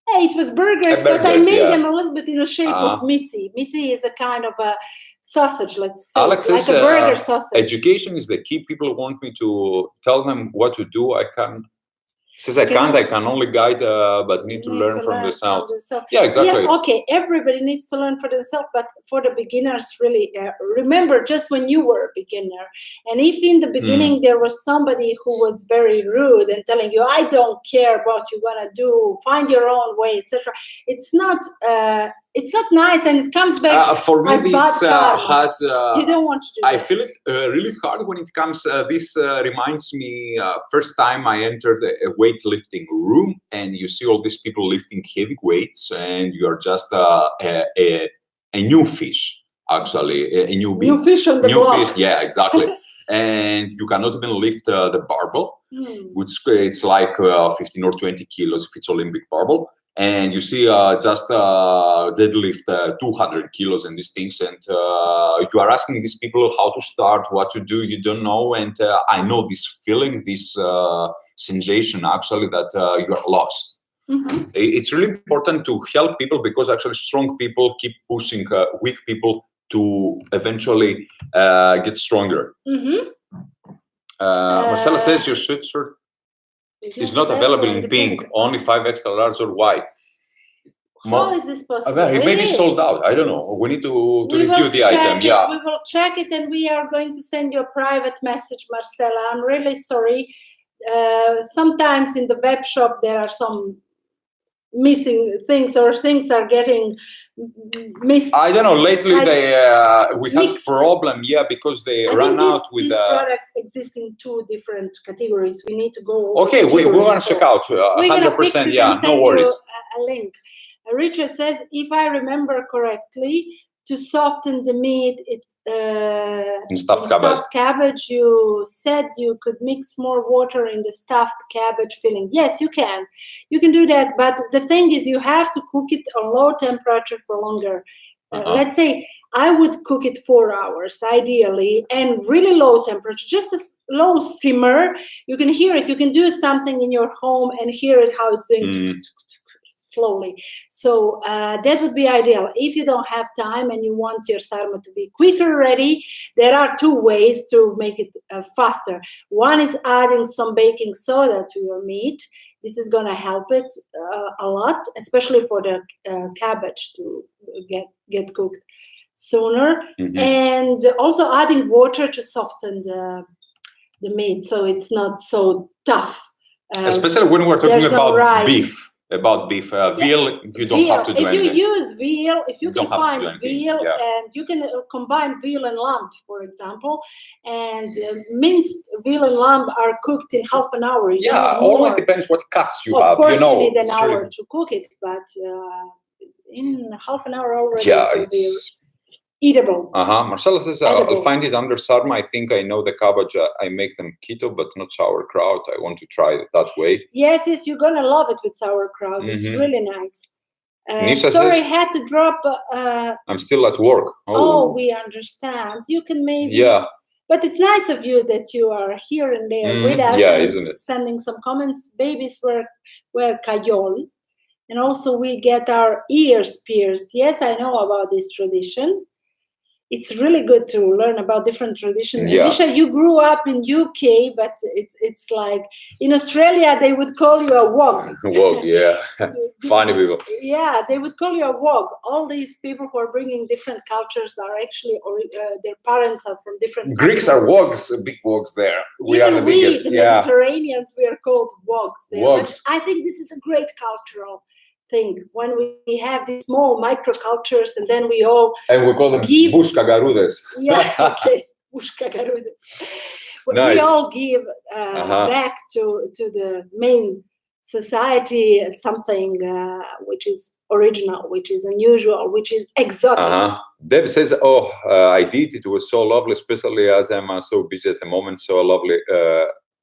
Hey, it was burgers, but I made them a little bit in the shape of mitzi. Mitzi is a kind of a sausage, let's say, Alex like says, a burger sausage. Education is the key. People want me to tell them what to do. I can. Says I can't. I can only guide, but need to learn from themselves. Yeah, exactly. Yeah, okay, everybody needs to learn for themselves, but for the beginners, really, remember just when you were a beginner, and if in the beginning there was somebody who was very rude and telling you, "I don't care what you wanna do, find your own way," etc. It's not nice, and it comes back. For me, this has. You don't want to do. I feel it really hard when it comes. This reminds me first time I entered a weightlifting room, and you see all these people lifting heavy weights, and you are just a new fish, actually, a newbie. New fish on the block. Fish, yeah, exactly. and you cannot even lift the barbell, which it's like 15 or 20 kilos if it's Olympic barbell. And you see just deadlift 200 kilos and these things, and you are asking these people how to start, what to do, you don't know. And I know this feeling, this sensation actually that you are lost. It's really important to help people, because actually strong people keep pushing weak people to eventually get stronger. Marcella says your sweatshirt is not available in pink, only 5 extra large or white. How is this possible? It may be sold out. I don't know. We need to review the item. Yeah, we will check it, and we are going to send you a private message, Marcella. I'm really sorry. Sometimes in the web shop there are some missing things, or things are getting missed. I don't know. Lately, we had a problem, because they ran out with this product exists in 2 different categories. We need to go. Okay, we want to check out 100%. Yeah, no worries. A link. Richard says, if I remember correctly, to soften the meat, in stuffed cabbage, you said you could mix more water in the stuffed cabbage filling. Yes, you can. You can do that, but the thing is, you have to cook it on low temperature for longer. Let's say I would cook it 4 hours, ideally, and really low temperature, just a low simmer. You can hear it. You can do something in your home and hear it, how it's doing slowly. So that would be ideal. If you don't have time and you want your sarma to be quicker ready, there are 2 ways to make it faster. One is adding some baking soda to your meat. This is going to help it a lot, especially for the cabbage to get cooked sooner. And also adding water to soften the meat, so it's not so tough. Especially when we're talking about beef. Veal, you don't have to do anything. If you use veal, if you can find veal, and you can combine veal and lamb, for example, and minced veal and lamb are cooked in half an hour. Always depends what cuts you have. Of course, you need an hour to cook it, but in half an hour already, it's eatable. Marcella says, I'll find it under sarma. I think I know the cabbage. I make them keto, but not sauerkraut. I want to try it that way. Yes, you're going to love it with sauerkraut. It's really nice. Sorry, I had to drop. I'm still at work. Oh, we understand. You can maybe. Yeah. But it's nice of you that you are here and there with us. Yeah, isn't it? Sending some comments. Babies wear kajol. And also we get our ears pierced. Yes, I know about this tradition. It's really good to learn about different traditions. Misha, you grew up in UK, but it's like in Australia they would call you a wog. Wog, yeah. Funny people. Yeah, they would call you a wog. All these people who are bringing different cultures are actually, their parents are from different Greeks countries. are wogs, big wogs there. We Even are the biggest. The Mediterraneans, we are called wogs there. Wogs. But I think this is a great cultural thing when we have these small microcultures, and then we all call them bushkagarudes. Yeah, okay, bushkagarudes. Nice. We all give back to the main society something which is original, which is unusual, which is exotic. Deb says, I did. It was so lovely, especially as I'm so busy at the moment. So lovely.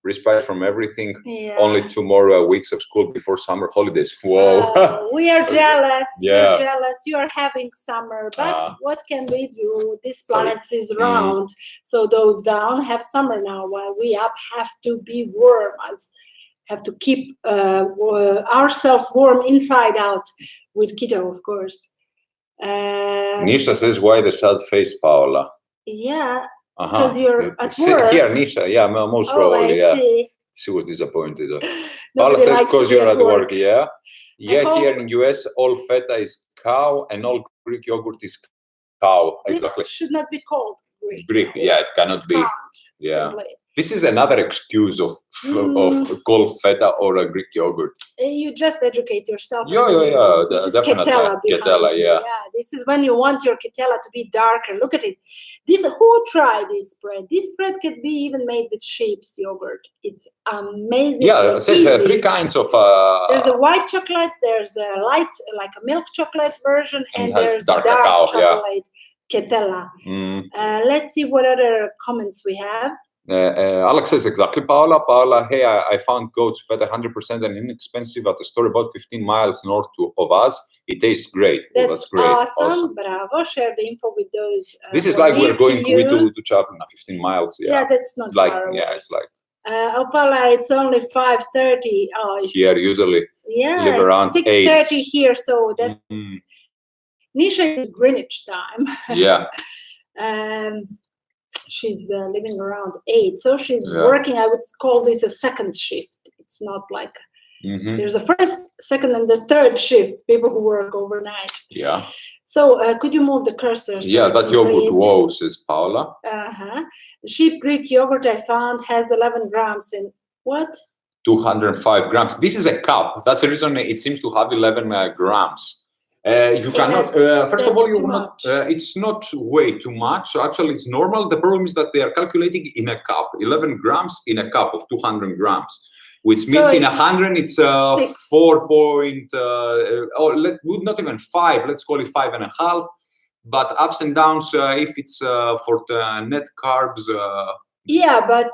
Respite from everything. Only 2 more weeks of school before summer holidays. Whoa. We are jealous. Yeah. We're jealous. You are having summer, but what can we do? This planet is round, so those down have summer now, while we up have to be warm, have to keep ourselves warm inside out with keto, of course. Nisha says, why the sad face, Paola? Yeah. Because you're at work. Here, Nisha, most probably, see. She was disappointed. Paula says, because you're at work, Yeah, here in US, all feta is cow and all Greek yogurt is cow. Exactly. This should not be called Greek. It cannot be. Simply. This is another excuse of call feta or a Greek yogurt. You just educate yourself. This definitely. Ketela, this is when you want your ketela to be darker. Look at it. Who tried this bread? This bread can be even made with sheep's yogurt. It's amazing. Yeah, it says 3 kinds of. There's a white chocolate. There's a light, like a milk chocolate version, and there's dark cacao, chocolate ketela. Let's see what other comments we have. Alex says exactly, Paola. Paola, hey, I found goats fed 100% and inexpensive at a store about 15 miles north of us. It tastes great. That's great. Awesome. Bravo. Share the info with those. This is like we're going to Chapina, 15 miles. Yeah, that's not like, far away. Yeah, it's like. Paola, it's only 5:30. Here, usually live around 6:30 here, so that Nisha is Greenwich time. Yeah. She's living around 8, so she's working. I would call this a second shift. It's not like there's a first, second, and the third shift. People who work overnight. Yeah. So could you move the cursor? So that yogurt, wow, says Paola. The sheep Greek yogurt I found has 11 grams in what? 205 grams. This is a cup. That's the reason it seems to have 11 grams. You cannot, first of all, you will not, it's not way too much. So actually, it's normal. The problem is that they are calculating in a cup, 11 grams in a cup of 200 grams, which means in 100, it's 4 point, not even 5, let's call it 5.5. But ups and downs, if it's for the net carbs. But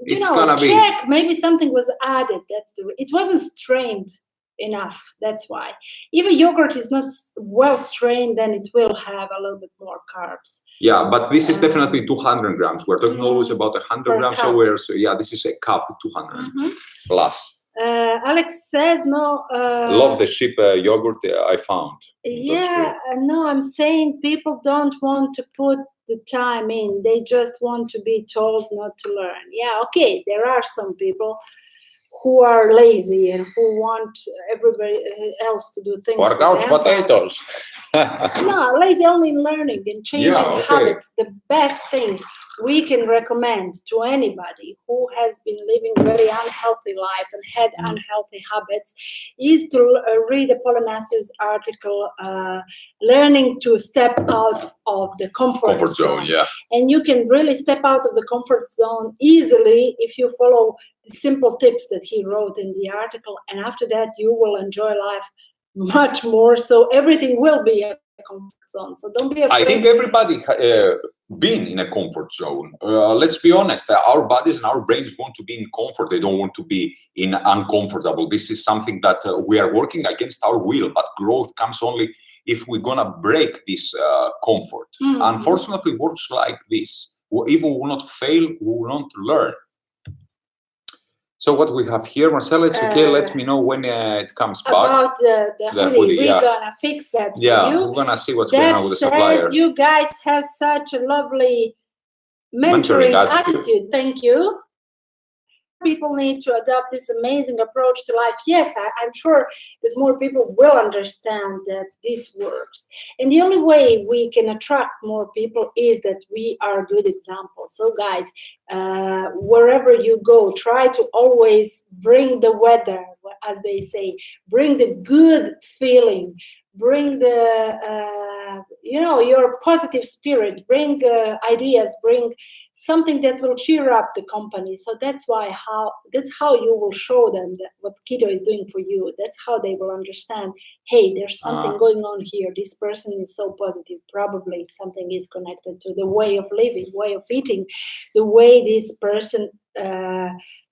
it's gonna check. Maybe something was added. It wasn't strained enough. That's why. If a yogurt is not well strained, then it will have a little bit more carbs. Yeah, but this is definitely 200 grams. We're talking always about 100 grams. So this is a cup, 200 plus. Alex says no. Love the sheep yogurt I found. No, I'm saying people don't want to put the time in. They just want to be told not to learn. Yeah, okay. There are some people who are lazy and who want everybody else to do things. Or couch potatoes. No, lazy only in learning and changing habits. The best thing we can recommend to anybody who has been living very unhealthy life and had unhealthy habits is to read Apollonas's article, Learning to Step Out of the Comfort Zone. Yeah. And you can really step out of the comfort zone easily if you follow the simple tips that he wrote in the article. And after that, you will enjoy life much more. So everything will be a comfort zone. So don't be afraid. I think everybody been in a comfort zone. Let's be honest, our bodies and our brains want to be in comfort. They don't want to be in uncomfortable. This is something that we are working against our will, but growth comes only if we're gonna break this comfort. Unfortunately, it works like this. If we will not fail, we will not learn. So what we have here, Marcella, it's okay. Let me know when it comes back. About the hoodie. We're gonna fix that for you. Yeah, we're gonna see what's going on with the supplier. You guys have such a lovely mentoring attitude. Thank you. People need to adopt this amazing approach to life. Yes, I'm sure that more people will understand that this works. And the only way we can attract more people is that we are good examples. So guys, wherever you go, try to always bring the weather, as they say, bring the good feeling, bring the, your positive spirit, bring ideas, bring something that will cheer up the company. So that's how you will show them that what Keto is doing for you. That's how they will understand, hey, there's something going on here. This person is so positive. Probably something is connected to the way of living, way of eating, the way this person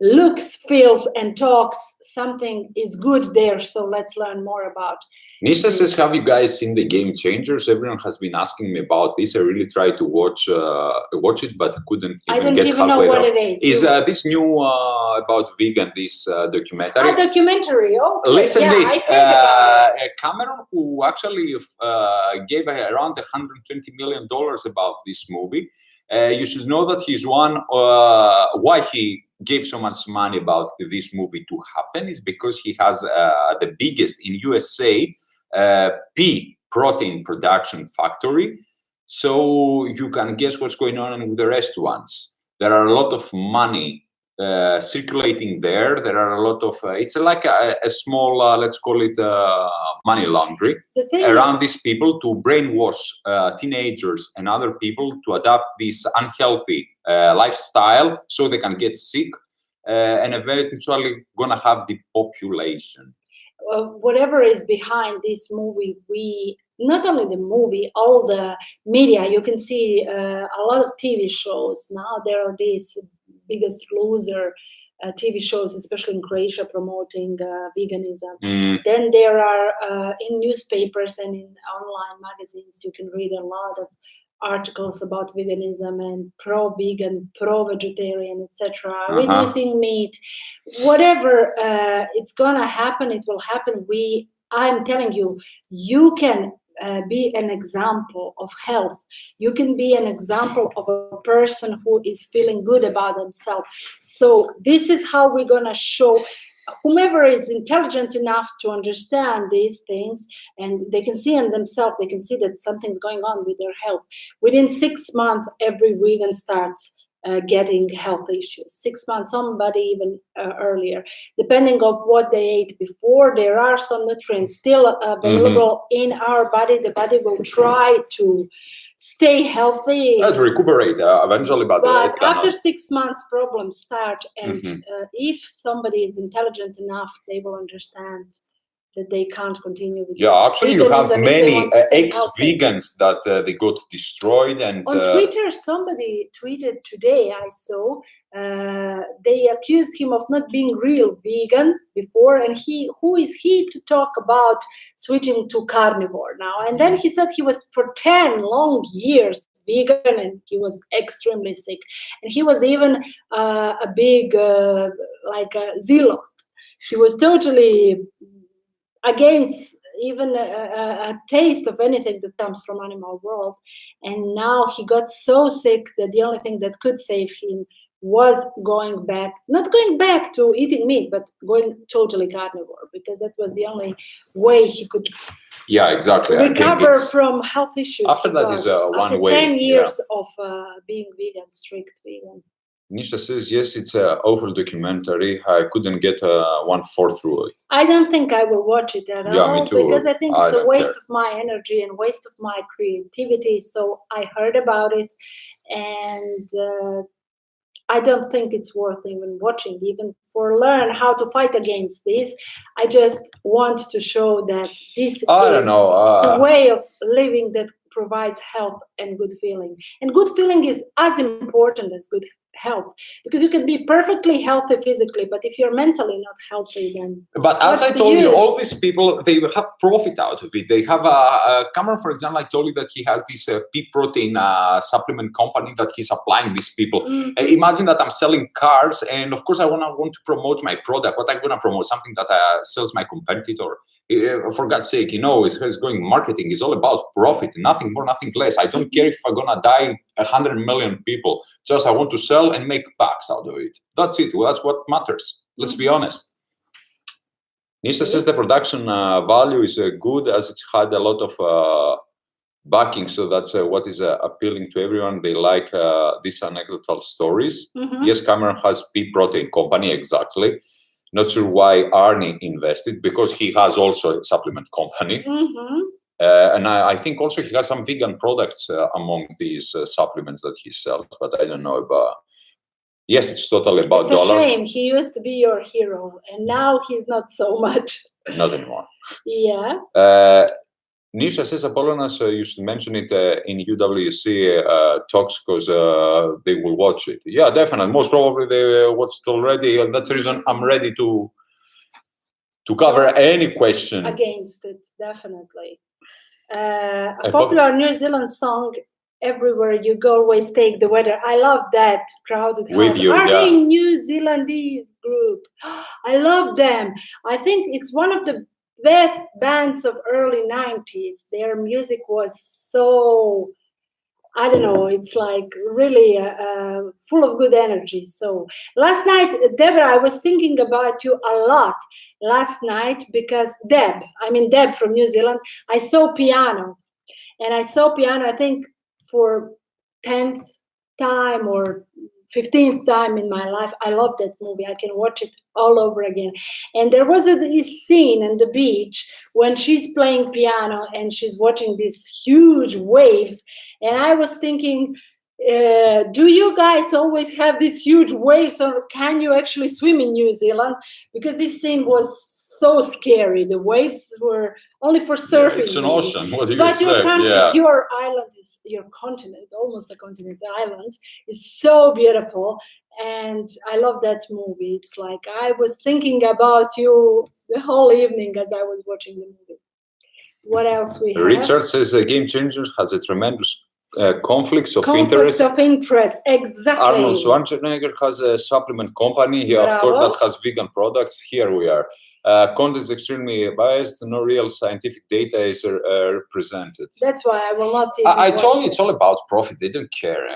looks, feels, and talks. Something is good there. So let's learn more about. Nisha says, have you guys seen the Game Changers? Everyone has been asking me about this. I really tried to watch it, but couldn't even get halfway. I don't even know what it is. Is this new about vegan, this documentary? A documentary, okay. Listen this, Cameron, who actually gave around $120 million about this movie. You should know that he's why he gave so much money about this movie to happen is because he has the biggest in USA pea protein production factory. So you can guess what's going on with the rest ones. There are a lot of money circulating there. There are a lot of, it's like a small, let's call it money laundry around these people to brainwash teenagers and other people to adopt this unhealthy lifestyle so they can get sick and eventually gonna have depopulation. Whatever is behind this movie, we not only the movie, all the media. You can see a lot of TV shows now. There are these Biggest Loser TV shows, especially in Croatia, promoting veganism. Then there are in newspapers and in online magazines, you can read a lot of articles about veganism and pro-vegan, pro-vegetarian, etc. Reducing meat, whatever it's gonna happen, it will happen. I'm telling you, you can be an example of health. You can be an example of a person who is feeling good about themselves. So this is how we're gonna show whomever is intelligent enough to understand these things, and they can see in themselves, they can see that something's going on with their health. Within 6 months, every vegan starts getting health issues. 6 months, somebody even earlier, depending on what they ate before. There are some nutrients still available in our body. The body will try to stay healthy, to recuperate eventually, but after 6 months problems start, and if somebody is intelligent enough, they will understand that they can't continue with actually you have many ex-vegans healthy. that they got destroyed. And on Twitter, somebody tweeted today, I saw, they accused him of not being real vegan before, and who is he to talk about switching to carnivore now? And then he said he was for 10 long years vegan, and he was extremely sick, and he was even a big like a zealot. He was totally against even a taste of anything that comes from animal world. And now he got so sick that the only thing that could save him was not going back to eating meat, but going totally carnivore, because that was the only way he could recover from health issues. After that is one way. 10 years of being vegan, strict vegan. Nisha says, yes, it's an awful documentary. I couldn't get 1/4 through it. I don't think I will watch it at all. Me too. Because I think it's a waste of my energy and waste of my creativity. So I heard about it, and I don't think it's worth even watching, even for learn how to fight against this. I just want to show that this is the way of living that provides health and good feeling. And good feeling is as important as good health, because you can be perfectly healthy physically, but if you're mentally not healthy, then but as I told you, all these people, they have profit out of it. They have Cameron, for example, I told you that he has this pea protein supplement company that he's applying these people. Imagine that I'm selling cars, and of course I want to promote my product. What I'm going to promote, something that sells my competitor. For God's sake, it's going marketing. It's all about profit, nothing more, nothing less. I don't care if I'm gonna die 100 million people. Just I want to sell and make bucks out of it. That's it. Well, that's what matters. Let's be honest. Nisha says the production value is good, as it's had a lot of backing. So that's what is appealing to everyone. They like these anecdotal stories. Yes, Cameron has pea protein company, exactly. Not sure why Arnie invested, because he has also a supplement company. And I think also he has some vegan products among these supplements that he sells, but I don't know about. Yes, it's totally about dollar. It's a shame. He used to be your hero, and now he's not so much. Not anymore. Yeah. Nisha says, Apollonas, you should mention it in UWC talks, because they will watch it. Yeah, definitely. Most probably they watched it already, and that's the reason I'm ready to cover any question. Against it, definitely. A popular New Zealand song, everywhere you go, always take the weather. I love that. Crowded House. With you, Are they New Zealandese group? I love them. I think it's one of the best bands of early 90s. Their music was so, I don't know, it's like really full of good energy. So last night, Deborah, I was thinking about you a lot last night, because Deb from New Zealand, I saw Piano. And I saw Piano, I think, for 10th time or 15th time in my life. I love that movie. I can watch it all over again. And there was this scene on the beach when she's playing piano and she's watching these huge waves. And I was thinking, Do you guys always have these huge waves, or can you actually swim in New Zealand? Because this scene was so scary. The waves were only for surfing. It's an ocean. What do you But expect? your country, your island is your continent, almost a continent island, is so beautiful. And I love that movie. It's like I was thinking about you the whole evening as I was watching the movie. What else we have? Richard says Game Changers has a tremendous conflicts of interest. Conflicts of interest, exactly. Arnold Schwarzenegger has a supplement company. Here, of course, that has vegan products. Here we are. Content is extremely biased. No real scientific data is represented. That's why I will not. I told you it's all about profit. They don't care.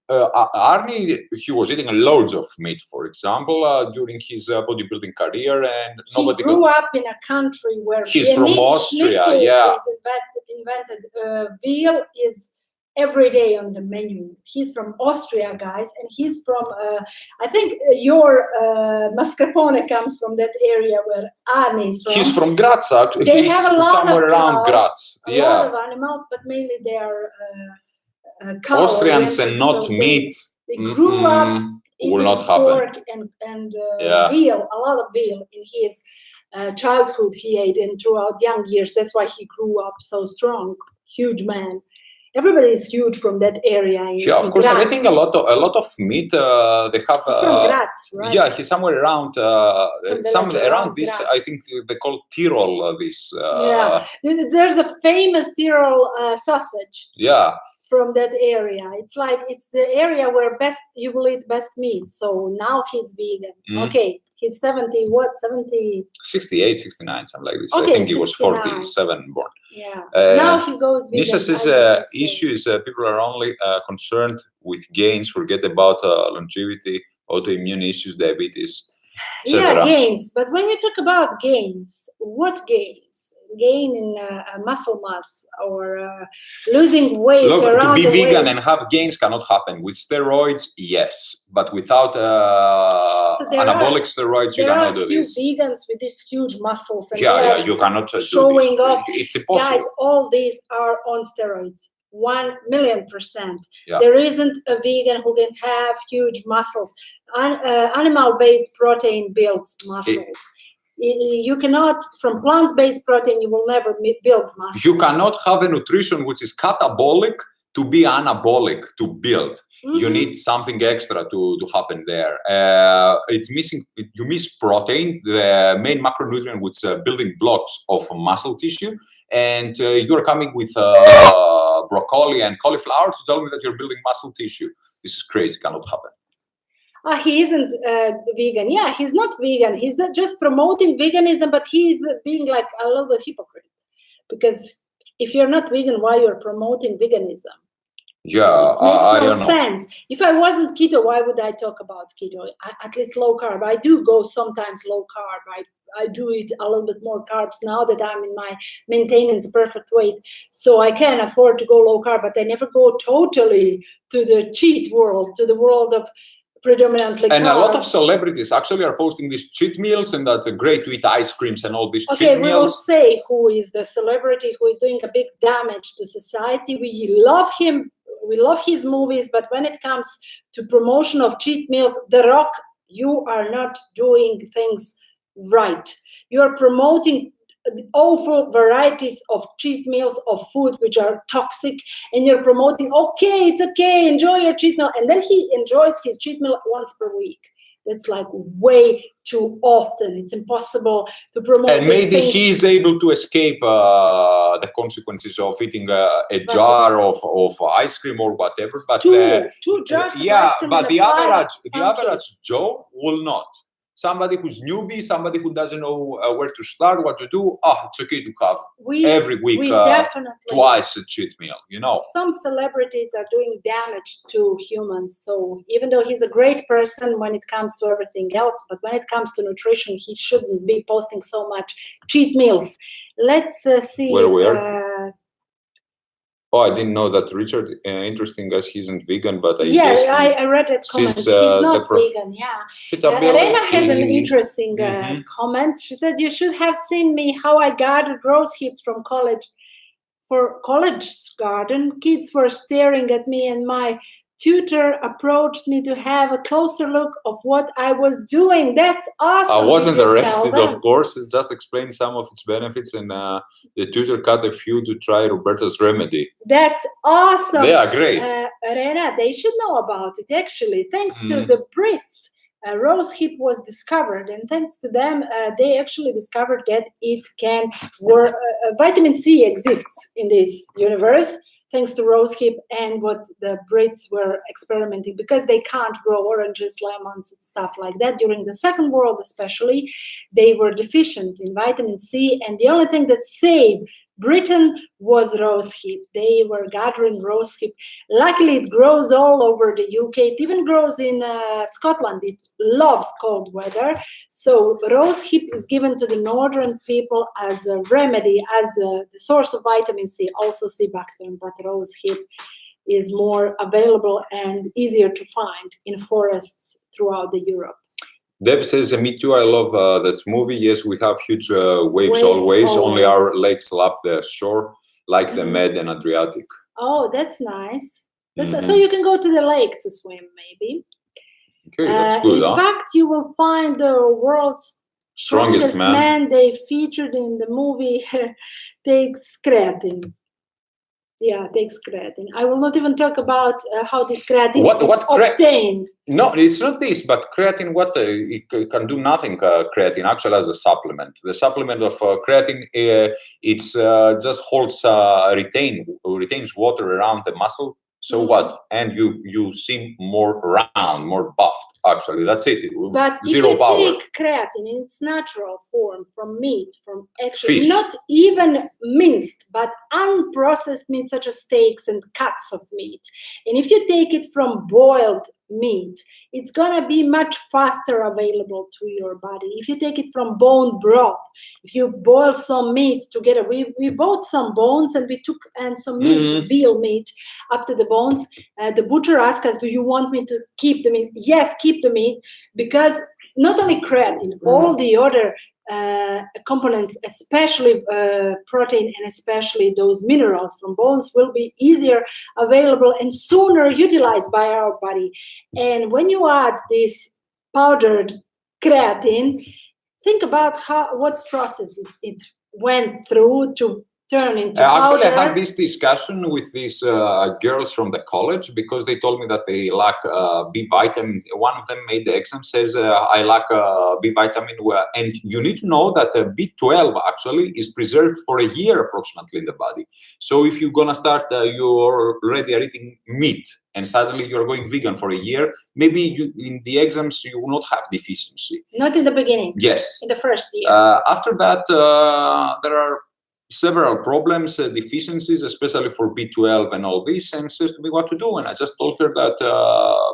Arnie, he was eating loads of meat, for example, during his bodybuilding career, and he grew up in a country where he's from Austria. Yeah, is invented. Veal is every day on the menu. He's from Austria, guys, and he's from. I think your mascarpone comes from that area where Arnie is from. He's from Graz. They have a lot somewhere of around cows, Graz. a lot of animals, but mainly they are. Austrians and not so meat. They grew up eating will not pork and veal, a lot of veal in his childhood he ate and throughout young years. That's why he grew up so strong, huge man. Everybody is huge from that area. Yeah, of course. I'm eating a lot of meat. They have. He's from Graz, right? Yeah, he's somewhere around. Around this. Graz. I think they call Tyrol. This. Yeah, there's a famous Tyrol sausage. Yeah. From that area, it's the area where you will eat best meat. So now he's vegan. Okay, he's 70. What 70? 68, 69, something like this. Okay, I think he 69. was 47 born. Yeah. Now he goes vegan. Nisha says issue is people are only concerned with gains, forget about longevity, autoimmune issues, diabetes, etc. Yeah, gains. But when we talk about gains, what gains? Gain in muscle mass or losing weight. Look, around to be the vegan waist. and have gains cannot happen with steroids. Yes, but without anabolic steroids, you cannot do this. There are few vegans with these huge muscles. And you cannot showing do this. Off. It's impossible. Guys, all these are on steroids. 1,000,000%. Yeah. There isn't a vegan who can have huge muscles. Animal-based protein builds muscles. You cannot, from plant-based protein, you will never build muscle. You cannot have a nutrition which is catabolic to be anabolic, to build. You need something extra to happen there. It's missing. You miss protein, the main macronutrient, which is building blocks of muscle tissue, and you're coming with broccoli and cauliflower to tell me that you're building muscle tissue. This is crazy. Cannot happen. He isn't vegan. Yeah, he's not vegan. He's just promoting veganism, but he's being like a little bit hypocrite. Because if you're not vegan, why you're promoting veganism? Yeah, it makes I no don't know. sense. If I wasn't keto, why would I talk about keto? At least low carb. I do go sometimes low carb. I do eat a little bit more carbs now that I'm in my maintenance perfect weight. So I can afford to go low carb, but I never go totally to the cheat world, to the world of predominantly and carbs. A lot of celebrities actually are posting these cheat meals, and that's great to eat ice creams and all these cheat meals. Okay, we will say who is the celebrity who is doing a big damage to society. We love him. We love his movies, but when it comes to promotion of cheat meals, The Rock, you are not doing things right. You are promoting awful varieties of cheat meals of food which are toxic, and you're promoting, okay, it's okay, enjoy your cheat meal, and then he enjoys his cheat meal once per week. That's like way too often. It's impossible to promote. And maybe he's able to escape the consequences of eating a jar of ice cream or whatever. But two jars of ice cream. But the average Joe will not. Somebody who's newbie, somebody who doesn't know where to start, what to do. It's okay to have every week twice a cheat meal. You know, some celebrities are doing damage to humans. So even though he's a great person when it comes to everything else, but when it comes to nutrition, he shouldn't be posting so much cheat meals. Let's see where we are. I didn't know that, Richard. Interesting, as he isn't vegan, but I guess I read that comment. He's not vegan. Yeah, Elena has an interesting comment. She said, "You should have seen me how I gathered rose hips from college. for college garden. Kids were staring at me, and my tutor approached me to have a closer look of what I was doing. That's awesome. I wasn't You can tell arrested, them. of course. It just explained some of its benefits, and the tutor cut a few to try Roberta's remedy. That's awesome. They are great. Rena, they should know about it, actually. Thanks to the Brits, rose hip was discovered, and thanks to them, they actually discovered that it can work. Vitamin C exists in this universe, thanks to rose hip and what the Brits were experimenting, because they can't grow oranges, lemons, and stuff like that. During the Second World especially, they were deficient in vitamin C, and the only thing that saved Britain was rose hip. They were gathering rose hip. Luckily, it grows all over the UK. It even grows in Scotland. It loves cold weather. So rose hip is given to the northern people as a remedy, as the source of vitamin C, also C-bacterium, but rose hip is more available and easier to find in forests throughout the Europe. Deb says, me too, I love that movie. Yes, we have huge waves always. Only our lakes lap the shore, like the Med and Adriatic. Oh, that's nice. So you can go to the lake to swim, maybe. Okay, that's good. In fact, you will find the world's strongest man they featured in the movie takes creatine. Yeah, takes creatine. I will not even talk about how this creatine is obtained. No, it's not this, but creatine, it can do nothing, creatine, actually as a supplement. The supplement of creatine, it's just retains water around the muscle. So what? And you seem more round, more buffed, actually. That's it. But zero if you power. take creatine in its natural form from meat, from actually fish, not even minced, but unprocessed meat such as steaks and cuts of meat, and if you take it from boiled meat, it's gonna be much faster available to your body. If you take it from bone broth, if you boil some meat together, we bought some bones and we took some meat, veal meat, up to the bones. The butcher asked us, do you want me to keep the meat? Yes, keep the meat, because not only creatine, all the other components, especially protein and especially those minerals from bones, will be easier available and sooner utilized by our body. And when you add this powdered creatine, think about what process it went through to turn into actually, powder. I had this discussion with these girls from the college, because they told me that they lack B vitamin. One of them made the exam, says, I lack B vitamin. And you need to know that B12 actually is preserved for a year approximately in the body. So if you're going to start, you're already eating meat, and suddenly you're going vegan for a year, maybe in the exams you will not have deficiency. Not in the beginning. Yes. In the first year. After that, there are several problems, deficiencies, especially for B12 and all this, and says to me what to do. And I just told her that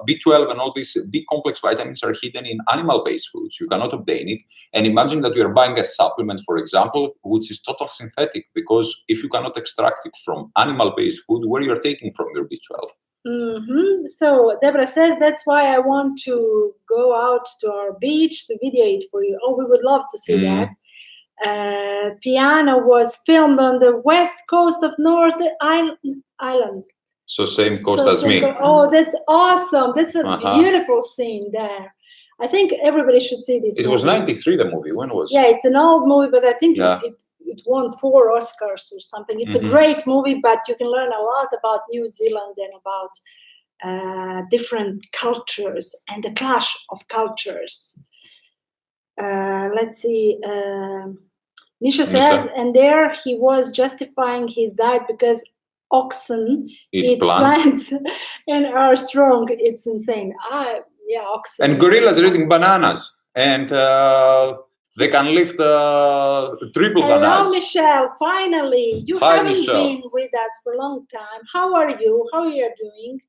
B12 and all these B complex vitamins are hidden in animal-based foods. You cannot obtain it. And imagine that you are buying a supplement, for example, which is total synthetic, because if you cannot extract it from animal-based food, where you're taking from your B12? So Deborah says, that's why I want to go out to our beach to video it for you. Oh, we would love to see that. Piano was filmed on the west coast of North Island. So same coast as me. Oh, that's awesome. That's a beautiful scene there. I think everybody should see this movie. It was 93, the movie. When was? Yeah, it's an old movie, but I think it won 4 Oscars or something. It's a great movie, but you can learn a lot about New Zealand and about different cultures and the clash of cultures. Let's see. Nisha says, and there he was justifying his diet because oxen eat plants and are strong. It's insane. Oxen. And gorillas are eating bananas, and they can lift triple bananas. Hello, Michelle. Finally, you haven't been with us for a long time. How are you? How are you doing?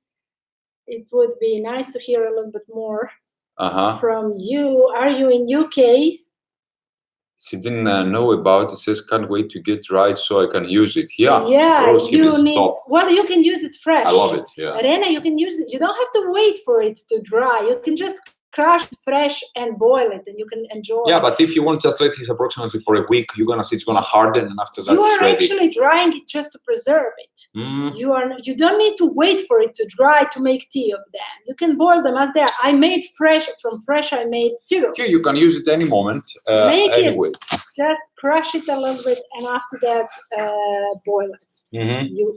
It would be nice to hear a little bit more from you. Are you in UK? She didn't know about it. Says, can't wait to get dried so I can use it. Yeah, you need. Well, you can use it fresh. I love it. Yeah, Arena, you can use it. You don't have to wait for it to dry. You can just crush it fresh and boil it, and you can enjoy. Yeah, but if you want just let it approximately for a week, you're gonna see it's gonna harden, and after that, you it's are ready. actually drying it just to preserve it. You don't need to wait for it to dry to make tea of them. You can boil them as they are. I made fresh. I made syrup. Yeah, you can use it any moment. Make anyway. it. Just crush it a little bit, and after that, boil it.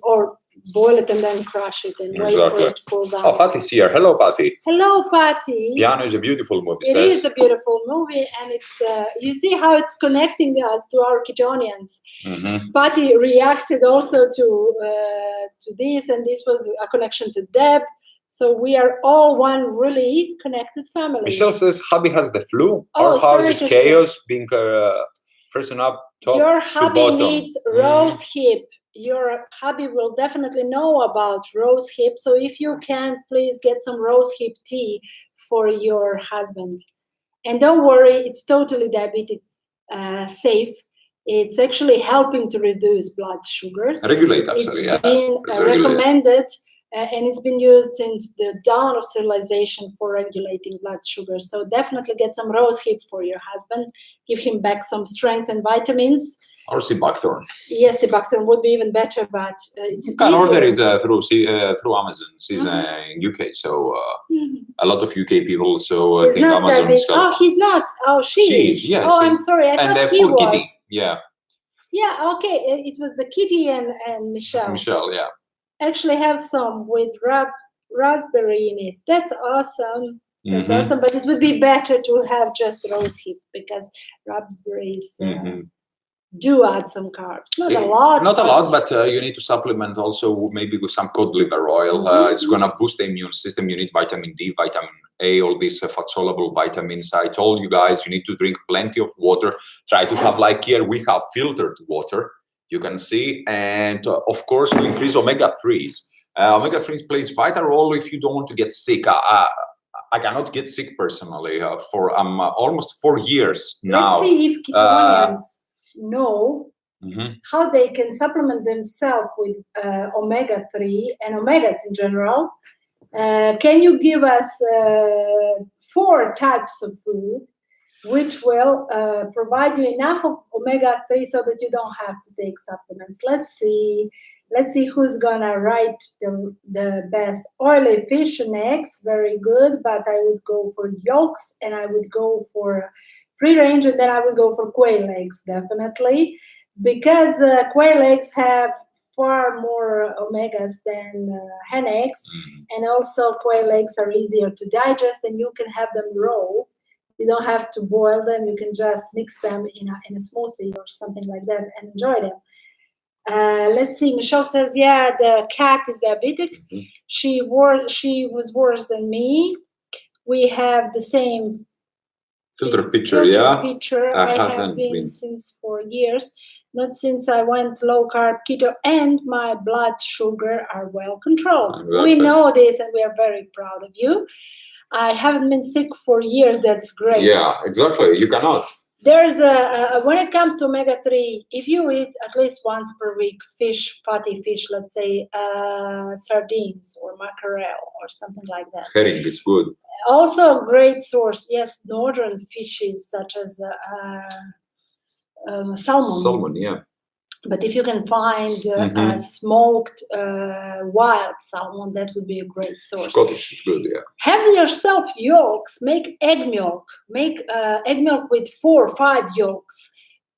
Or boil it and then crush it and wait for it to cool down. Oh, Patty's here. Hello, Patty. Hello, Patty. Piano is a beautiful movie. It is a beautiful movie, and it's you see how it's connecting us to our Ketonians. Patty reacted also to this, and this was a connection to Deb. So we are all one really connected family. Michelle says hubby has the flu. Oh, Our house is chaos, being person up top Your to hubby bottom. needs rose hip. Your hubby will definitely know about rose hip. So if you can, please get some rose hip tea for your husband. And don't worry, it's totally diabetic safe. It's actually helping to reduce blood sugars. Regulate, actually. It's been recommended, and it's been used since the dawn of civilization for regulating blood sugar. So definitely get some rose hip for your husband. Give him back some strength and vitamins. Or sea buckthorn. Yes, sea buckthorn would be even better, but it's you can easier. order it through Amazon. She's in UK, so a lot of UK people. So I think Amazon is helpful. Oh, he's not. Oh, she is. Yeah, I'm sorry. I thought he was. Kitty. Yeah. Yeah. Okay. It was the Kitty and Michelle. Michelle, yeah. Actually, have some with raspberry in it. That's awesome. That's awesome. But it would be better to have just rose hip because raspberries. Do add some carbs, not a lot, but you need to supplement also maybe with some cod liver oil. It's going to boost the immune system. You need vitamin D, vitamin A, all these fat-soluble vitamins. I told you guys you need to drink plenty of water. Try to have, like here, we have filtered water, you can see. And of course, to increase omega-3s. Omega-3s plays vital role if you don't want to get sick. I cannot get sick personally for almost 4 years now. Let's see if Ketonians know how they can supplement themselves with omega-3 and omegas in general. Can you give us 4 types of food which will provide you enough of omega-3 so that you don't have to take supplements? Let's see who's gonna write the best. Oily fish and eggs, very good, but I would go for yolks, and I would go for free range, and then I would go for quail eggs, definitely, because quail eggs have far more omegas than hen eggs, and also quail eggs are easier to digest, and you can have them raw. You don't have to boil them. You can just mix them in a smoothie or something like that and enjoy them. Let's see. Michelle says, yeah, the cat is diabetic. She was worse than me. We have the same filter picture. I have been since 4 years, not since I went low carb keto, and my blood sugar are well controlled. Exactly. We know this, and we are very proud of you. I haven't been sick for years. That's great. Yeah, exactly. You cannot. There's when it comes to omega-3, if you eat at least once per week fatty fish, let's say sardines or mackerel or something like that. Herring is good. Also a great source, yes, northern fishes such as salmon. Salmon, yeah. But if you can find smoked wild salmon, that would be a great source. Scottish is good, yeah. Have yourself yolks. Make egg milk. Make egg milk with 4 or 5 yolks.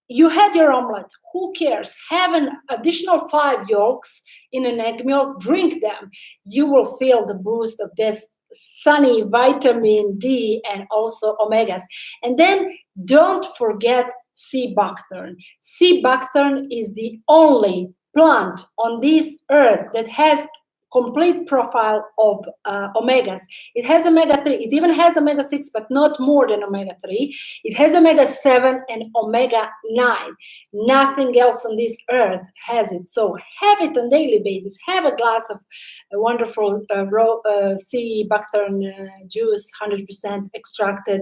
You had your omelet. Who cares? Have an additional 5 yolks in an egg milk. Drink them. You will feel the boost of this sunny vitamin D and also omegas. And then don't forget sea buckthorn. Sea buckthorn is the only plant on this earth that has complete profile of omegas. It has omega-3. It even has omega-6, but not more than omega-3. It has omega-7 and omega-9. Nothing else on this earth has it. So have it on daily basis. Have a glass of a wonderful raw sea buckthorn juice, 100% extracted,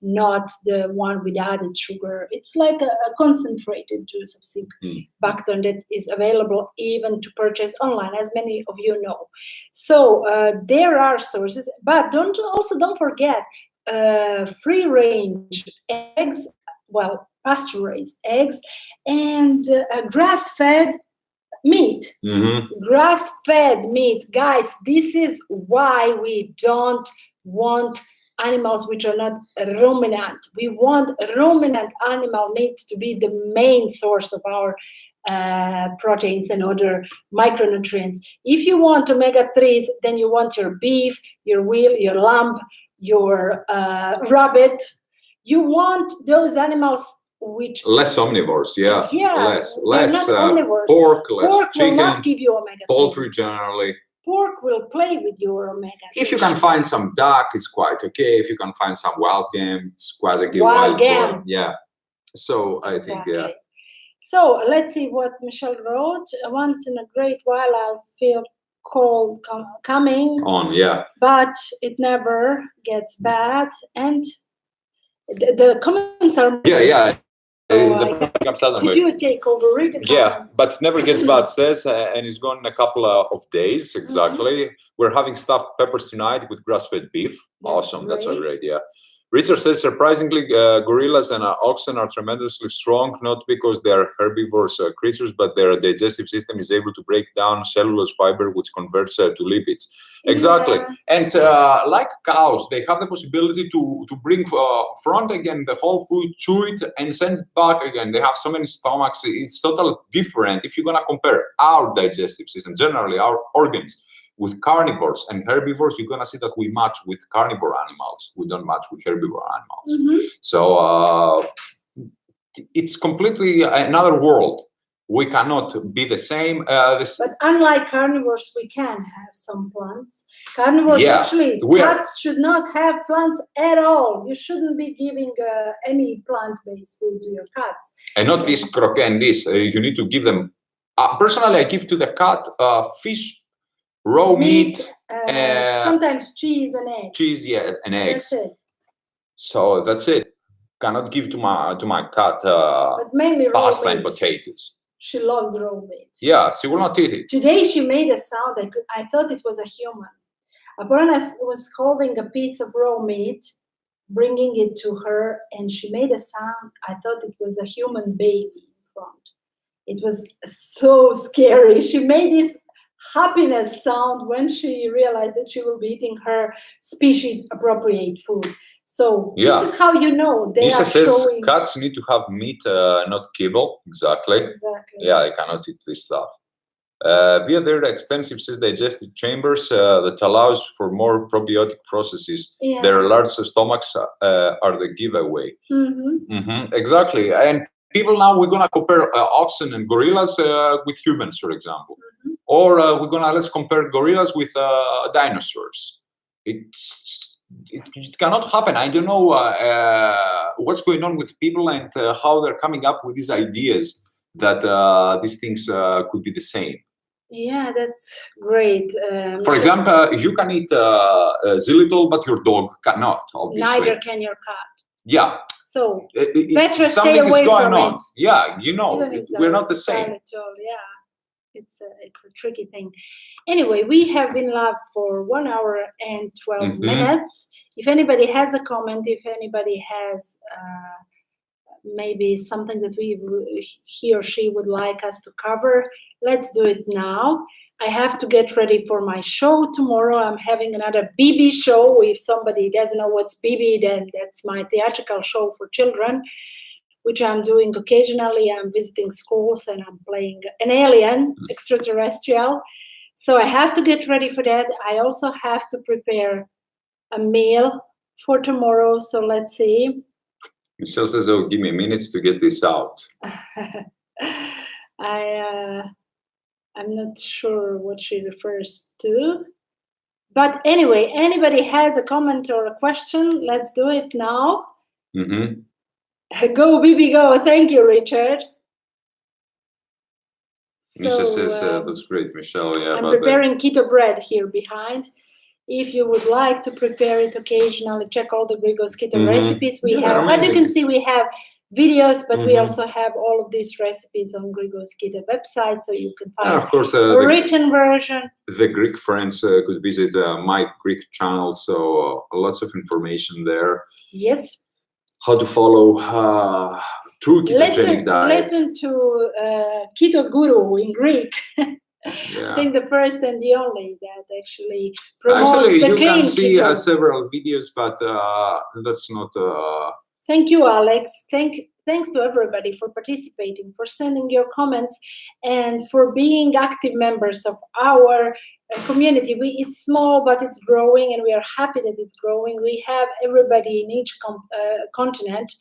not the one with added sugar. It's like a concentrated juice of sea buckthorn that is available even to purchase online, as many of you know. So there are sources, but don't forget free-range eggs, well, pasture-raised eggs, and grass-fed meat. Grass-fed meat. Guys, this is why we don't want animals which are not ruminant. We want ruminant animal meat to be the main source of our proteins and other micronutrients. If you want omega-3s, then you want your beef, your veal, your lamb, your rabbit. You want those animals which less omnivores, less not omnivores. pork, less chicken, will not give you omega-3. Poultry generally. Pork will play with your omega-3. If you can find some duck, it's quite okay. If you can find some wild game, it's quite okay. Wild game. Yeah. So I think, yeah. So let's see what Michelle wrote. Once in a great while, I'll feel cold coming on, yeah. But it never gets bad. And the comments are... Yeah. Could you take over? Read the comments. But never gets bad, says, and it's gone in a couple of days, exactly. We're having stuffed peppers tonight with grass-fed beef. Awesome, that's a great idea. Richard says, surprisingly, gorillas and oxen are tremendously strong, not because they are herbivorous creatures, but their digestive system is able to break down cellulose fiber, which converts to lipids. Exactly. And like cows, they have the possibility to bring front again the whole food, chew it, and send it back again. They have so many stomachs. It's totally different. If you're going to compare our digestive system, generally our organs, with carnivores and herbivores, you're going to see that we match with carnivore animals. We don't match with herbivore animals. So it's completely another world. We cannot be the same. But unlike carnivores, we can have some plants. Carnivores, actually, cats should not have plants at all. You shouldn't be giving any plant-based food to your cats. And not this croquet and this. You need to give them... personally, I give to the cat fish, raw meat, sometimes cheese and eggs. Cheese, and eggs. That's it. So that's it. Cannot give to my cat but mainly pasta and potatoes. She loves raw meat. Yeah, she will not eat it. Today she made a sound. I thought it was a human. Aparna was holding a piece of raw meat, bringing it to her, and she made a sound. I thought it was a human baby in front. It was so scary. She made this happiness sound when she realized that she will be eating her species appropriate food. So this is how you know they Lisa are says showing... cats need to have meat, not kibble. Exactly. Yeah, they cannot eat this stuff. Via their extensive digestive chambers that allows for more probiotic processes. Their large stomachs are the giveaway. Exactly. And people now, we're going to compare oxen and gorillas with humans, for example. Or let's compare gorillas with dinosaurs. It cannot happen. I don't know what's going on with people and how they're coming up with these ideas that these things could be the same. Yeah, that's great. For example, you can eat xylitol, but your dog cannot, obviously. Neither can your cat. Yeah. So better stay away from it. Yeah, we're not the same. It's a tricky thing. Anyway, we have been live for 1 hour and 12 minutes. If anybody has a comment, if anybody has maybe something that he or she would like us to cover, let's do it now. I have to get ready for my show tomorrow. I'm having another BB show. If somebody doesn't know what's BB, then that's my theatrical show for children, which I'm doing occasionally. I'm visiting schools and I'm playing an alien, extraterrestrial. So I have to get ready for that. I also have to prepare a meal for tomorrow. So let's see. Michelle says, "Oh, give me a minute to get this out." I'm not sure what she refers to. But anyway, anybody has a comment or a question, let's do it now. Go, BB, go. Thank you, Richard. Misha says, that's great, Michelle. Yeah, I'm preparing keto bread here behind. If you would like to prepare it occasionally, check all the Grigos keto recipes we have. As you can see, we have videos, but we also have all of these recipes on Grigor's Keto website, so you can find of course, a written version. The Greek friends could visit my Greek channel, so lots of information there. Yes. How to follow true ketogenic diet. Listen to Keto Guru in Greek. Yeah. I think the first and the only that actually promotes the clean keto. You can see several videos, but that's not... Thank you, Alex. Thanks to everybody for participating, for sending your comments, and for being active members of our community. It's small, but it's growing, and we are happy that it's growing. We have everybody in each continent.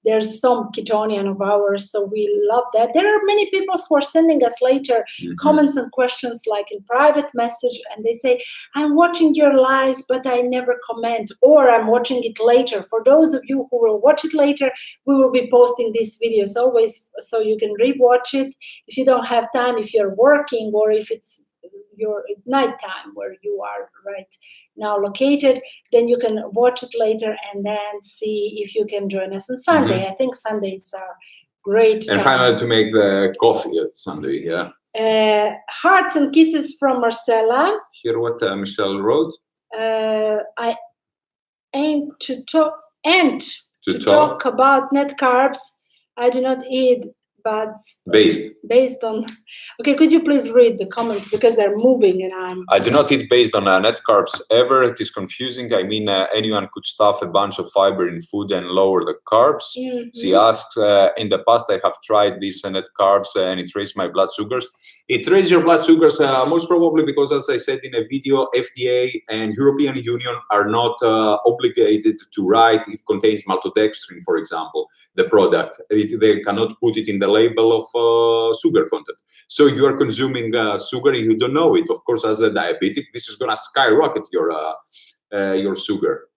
There's some Ketonian of ours, so we love that. There are many people who are sending us later comments and questions, like in private message, and they say, I'm watching your lives, but I never comment, or I'm watching it later. For those of you who will watch it later, we will be posting these videos always, so you can rewatch it. If you don't have time, if you're working, or if it's your nighttime where you are right now located, then you can watch it later and then see if you can join us on Sunday. I think Sundays are great. And finally, to make the coffee at Sunday, yeah. Hearts and kisses from Marcella. Hear what Michelle wrote? I aim to talk about net carbs. I do not eat, but based on... Okay, could you please read the comments, because they're moving and I do not eat based on net carbs ever. It is confusing. I mean, anyone could stuff a bunch of fiber in food and lower the carbs. She asks, in the past I have tried these net carbs and it raised my blood sugars. It raised your blood sugars most probably because, as I said in a video, FDA and European Union are not obligated to write if it contains maltodextrin, for example, the product. They cannot put it in the label of sugar content. So you are consuming sugar and you don't know it. Of course, as a diabetic, this is going to skyrocket your sugar.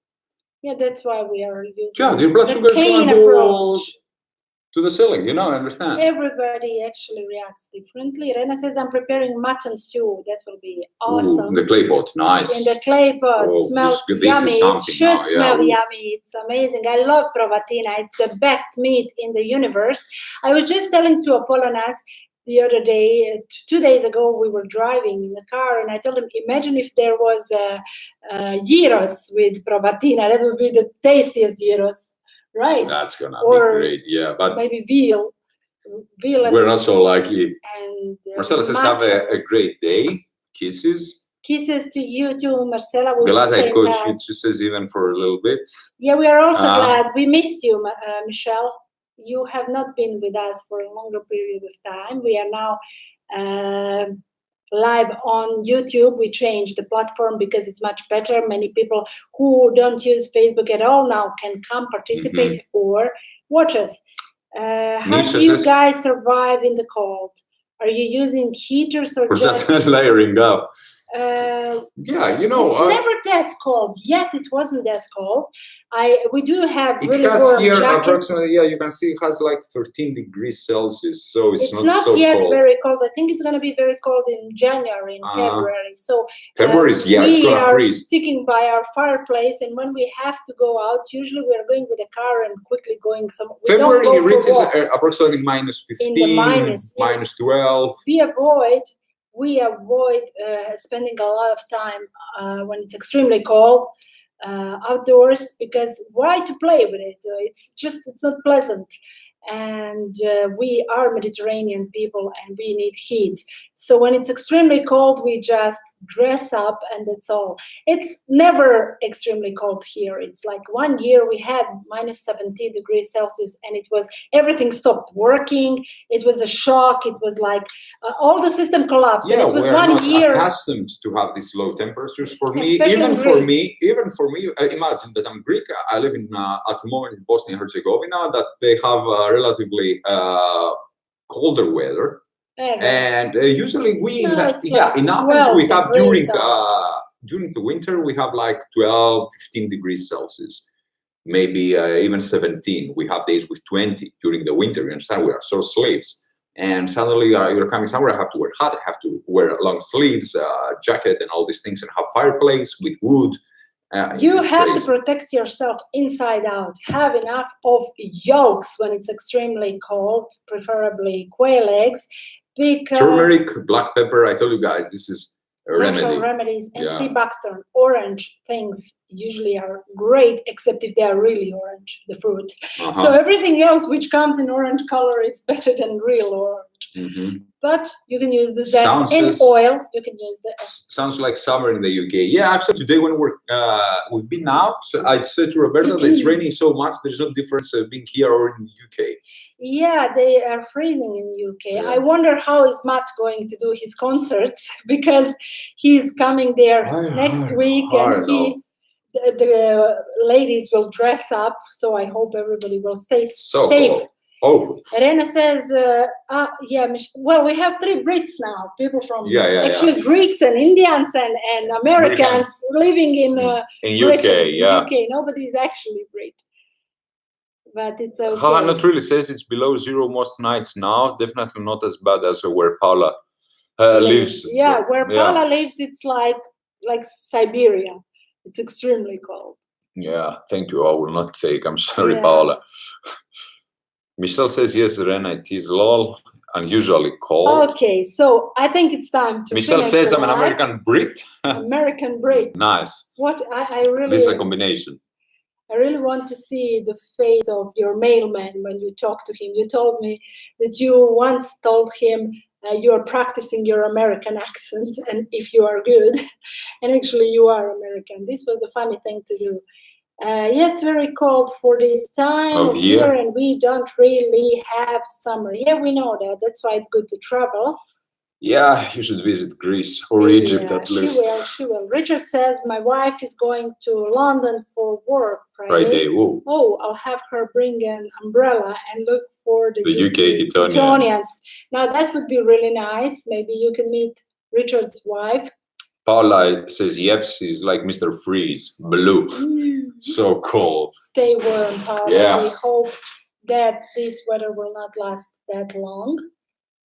Yeah, that's why we are using your blood sugar is going to go to the ceiling, you know, I understand. Everybody actually reacts differently. Rena says, I'm preparing mutton stew. That will be awesome. Ooh, in the clay pot, nice. In the clay pot, smells yummy. It should smell yummy. It's amazing. I love provatina. It's the best meat in the universe. I was just telling to Apollonas the other day, 2 days ago, we were driving in the car, and I told him, imagine if there was gyros with provatina. That would be the tastiest gyros. Right. That's gonna be great, yeah. But maybe veal. We're not so lucky. And Marcella says, have a great day. Kisses. Kisses to you too, Marcella. Glad I coached you, she says, even for a little bit. Yeah, we are also glad. We missed you, Michelle. You have not been with us for a longer period of time. We are now live on YouTube. We changed the platform because it's much better. Many people who don't use Facebook at all now can come participate or watch us. How do you guys survive in the cold? Are you using heaters or just layering up? Yeah, you know, it's never that cold. Yet it wasn't that cold. We do have really warm here jackets. Approximately, yeah, you can see it has like 13 degrees Celsius, so it's not so yet cold. Very cold. I think it's going to be very cold in January and February. So February is, yeah, it's going to freeze. We are sticking by our fireplace, and when we have to go out, usually we are going with a car and quickly going some. February reaches approximately minus 15, minus 12. We avoid spending a lot of time when it's extremely cold outdoors, because why to play with it? It's not pleasant. And we are Mediterranean people and we need heat. So when it's extremely cold, we just dress up and that's all. It's never extremely cold here. It's like 1 year we had minus 70 degrees Celsius and everything stopped working. It was a shock. It was like all the system collapsed. Yeah, and it was we're 1 year. Not accustomed to have these low temperatures. For me, even for me, imagine that I'm Greek. I live in at the moment in Bosnia and Herzegovina, that they have relatively colder weather. And usually in Athens we have during the winter we have like 12, 15 degrees Celsius, maybe even 17. We have days with 20 during the winter. You understand? We are so slaves. And suddenly you're coming somewhere, I have to wear hat, I have to wear long sleeves, jacket and all these things, and have fireplace with wood. You have to protect yourself inside out. Have enough of yolks when it's extremely cold, preferably quail eggs, because turmeric, black pepper. I told you guys, this is a natural remedy. remedies, and sea buckthorn, orange things usually are great, except if they are really orange, the fruit. So everything else which comes in orange color is better than real orange. But you can use the zest and oil. You can use the. Sounds like summer in the UK. Yeah, actually, today when we've been out, I said to Roberta that it's raining so much. There's no difference being here or in the UK. Yeah, they are freezing in the UK. I wonder how is Matt going to do his concerts, because he's coming there next week, and the ladies will dress up. So I hope everybody will stay safe. Cool. Oh, Rena says, well, we have 3 Brits now, people from actually Greeks and Indians and Americans living in UK. UK. Nobody's actually Brit, but it's okay. Not really says it's below 0 most nights now. Definitely not as bad as where Paula lives. Yeah, where Paula lives, it's like Siberia. It's extremely cold. Yeah, thank you. I will not take. I'm sorry, Paula. Michelle says, yes, Rena, it is lol, unusually cold. Okay, so I think it's time to Michelle says I'm an American Brit. American Brit. Nice. What I really... This is a combination. I really want to see the face of your mailman when you talk to him. You told me that you once told him you're practicing your American accent, and if you are good, and actually you are American. This was a funny thing to do. Yes, very cold for this time of year, and we don't really have summer. Yeah, we know that. That's why it's good to travel. Yeah, you should visit Greece or Egypt at least. She will. Richard says, my wife is going to London for work Friday. Whoa. Oh, I'll have her bring an umbrella and look for the UK Ketonians. Now, that would be really nice. Maybe you can meet Richard's wife. Paula says, yep, she's like Mr. Freeze, blue. So cold. Stay warm, Paula. Yeah. We hope that this weather will not last that long.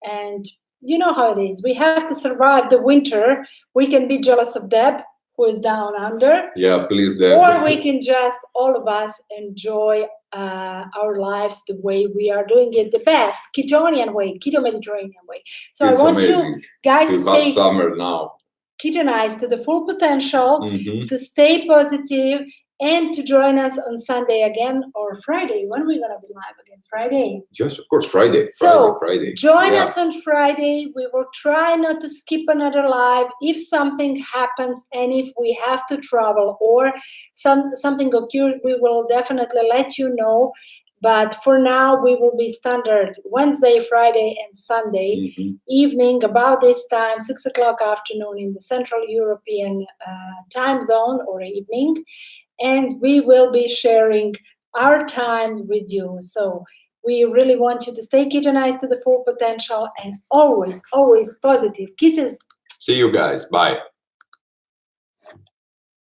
And you know how it is. We have to survive the winter. We can be jealous of Deb, who is down under. Yeah, please, Deb. Or we can just, all of us, enjoy our lives the way we are doing it, the best, Ketonian way, Keto Mediterranean way. So it's I want amazing. you guys to stay summer now. Ketonized to the full potential, to stay positive, and to join us on Sunday again or Friday. When are we going to be live again? Friday? Yes, of course, Friday. Friday. Join us on Friday. We will try not to skip another live. If something happens and if we have to travel or something occurs, we will definitely let you know. But for now, we will be standard Wednesday, Friday, and Sunday evening, about this time, 6 o'clock afternoon in the Central European time zone or evening. And we will be sharing our time with you. So we really want you to stay ketonized to the full potential and always, always positive. Kisses. See you guys. Bye.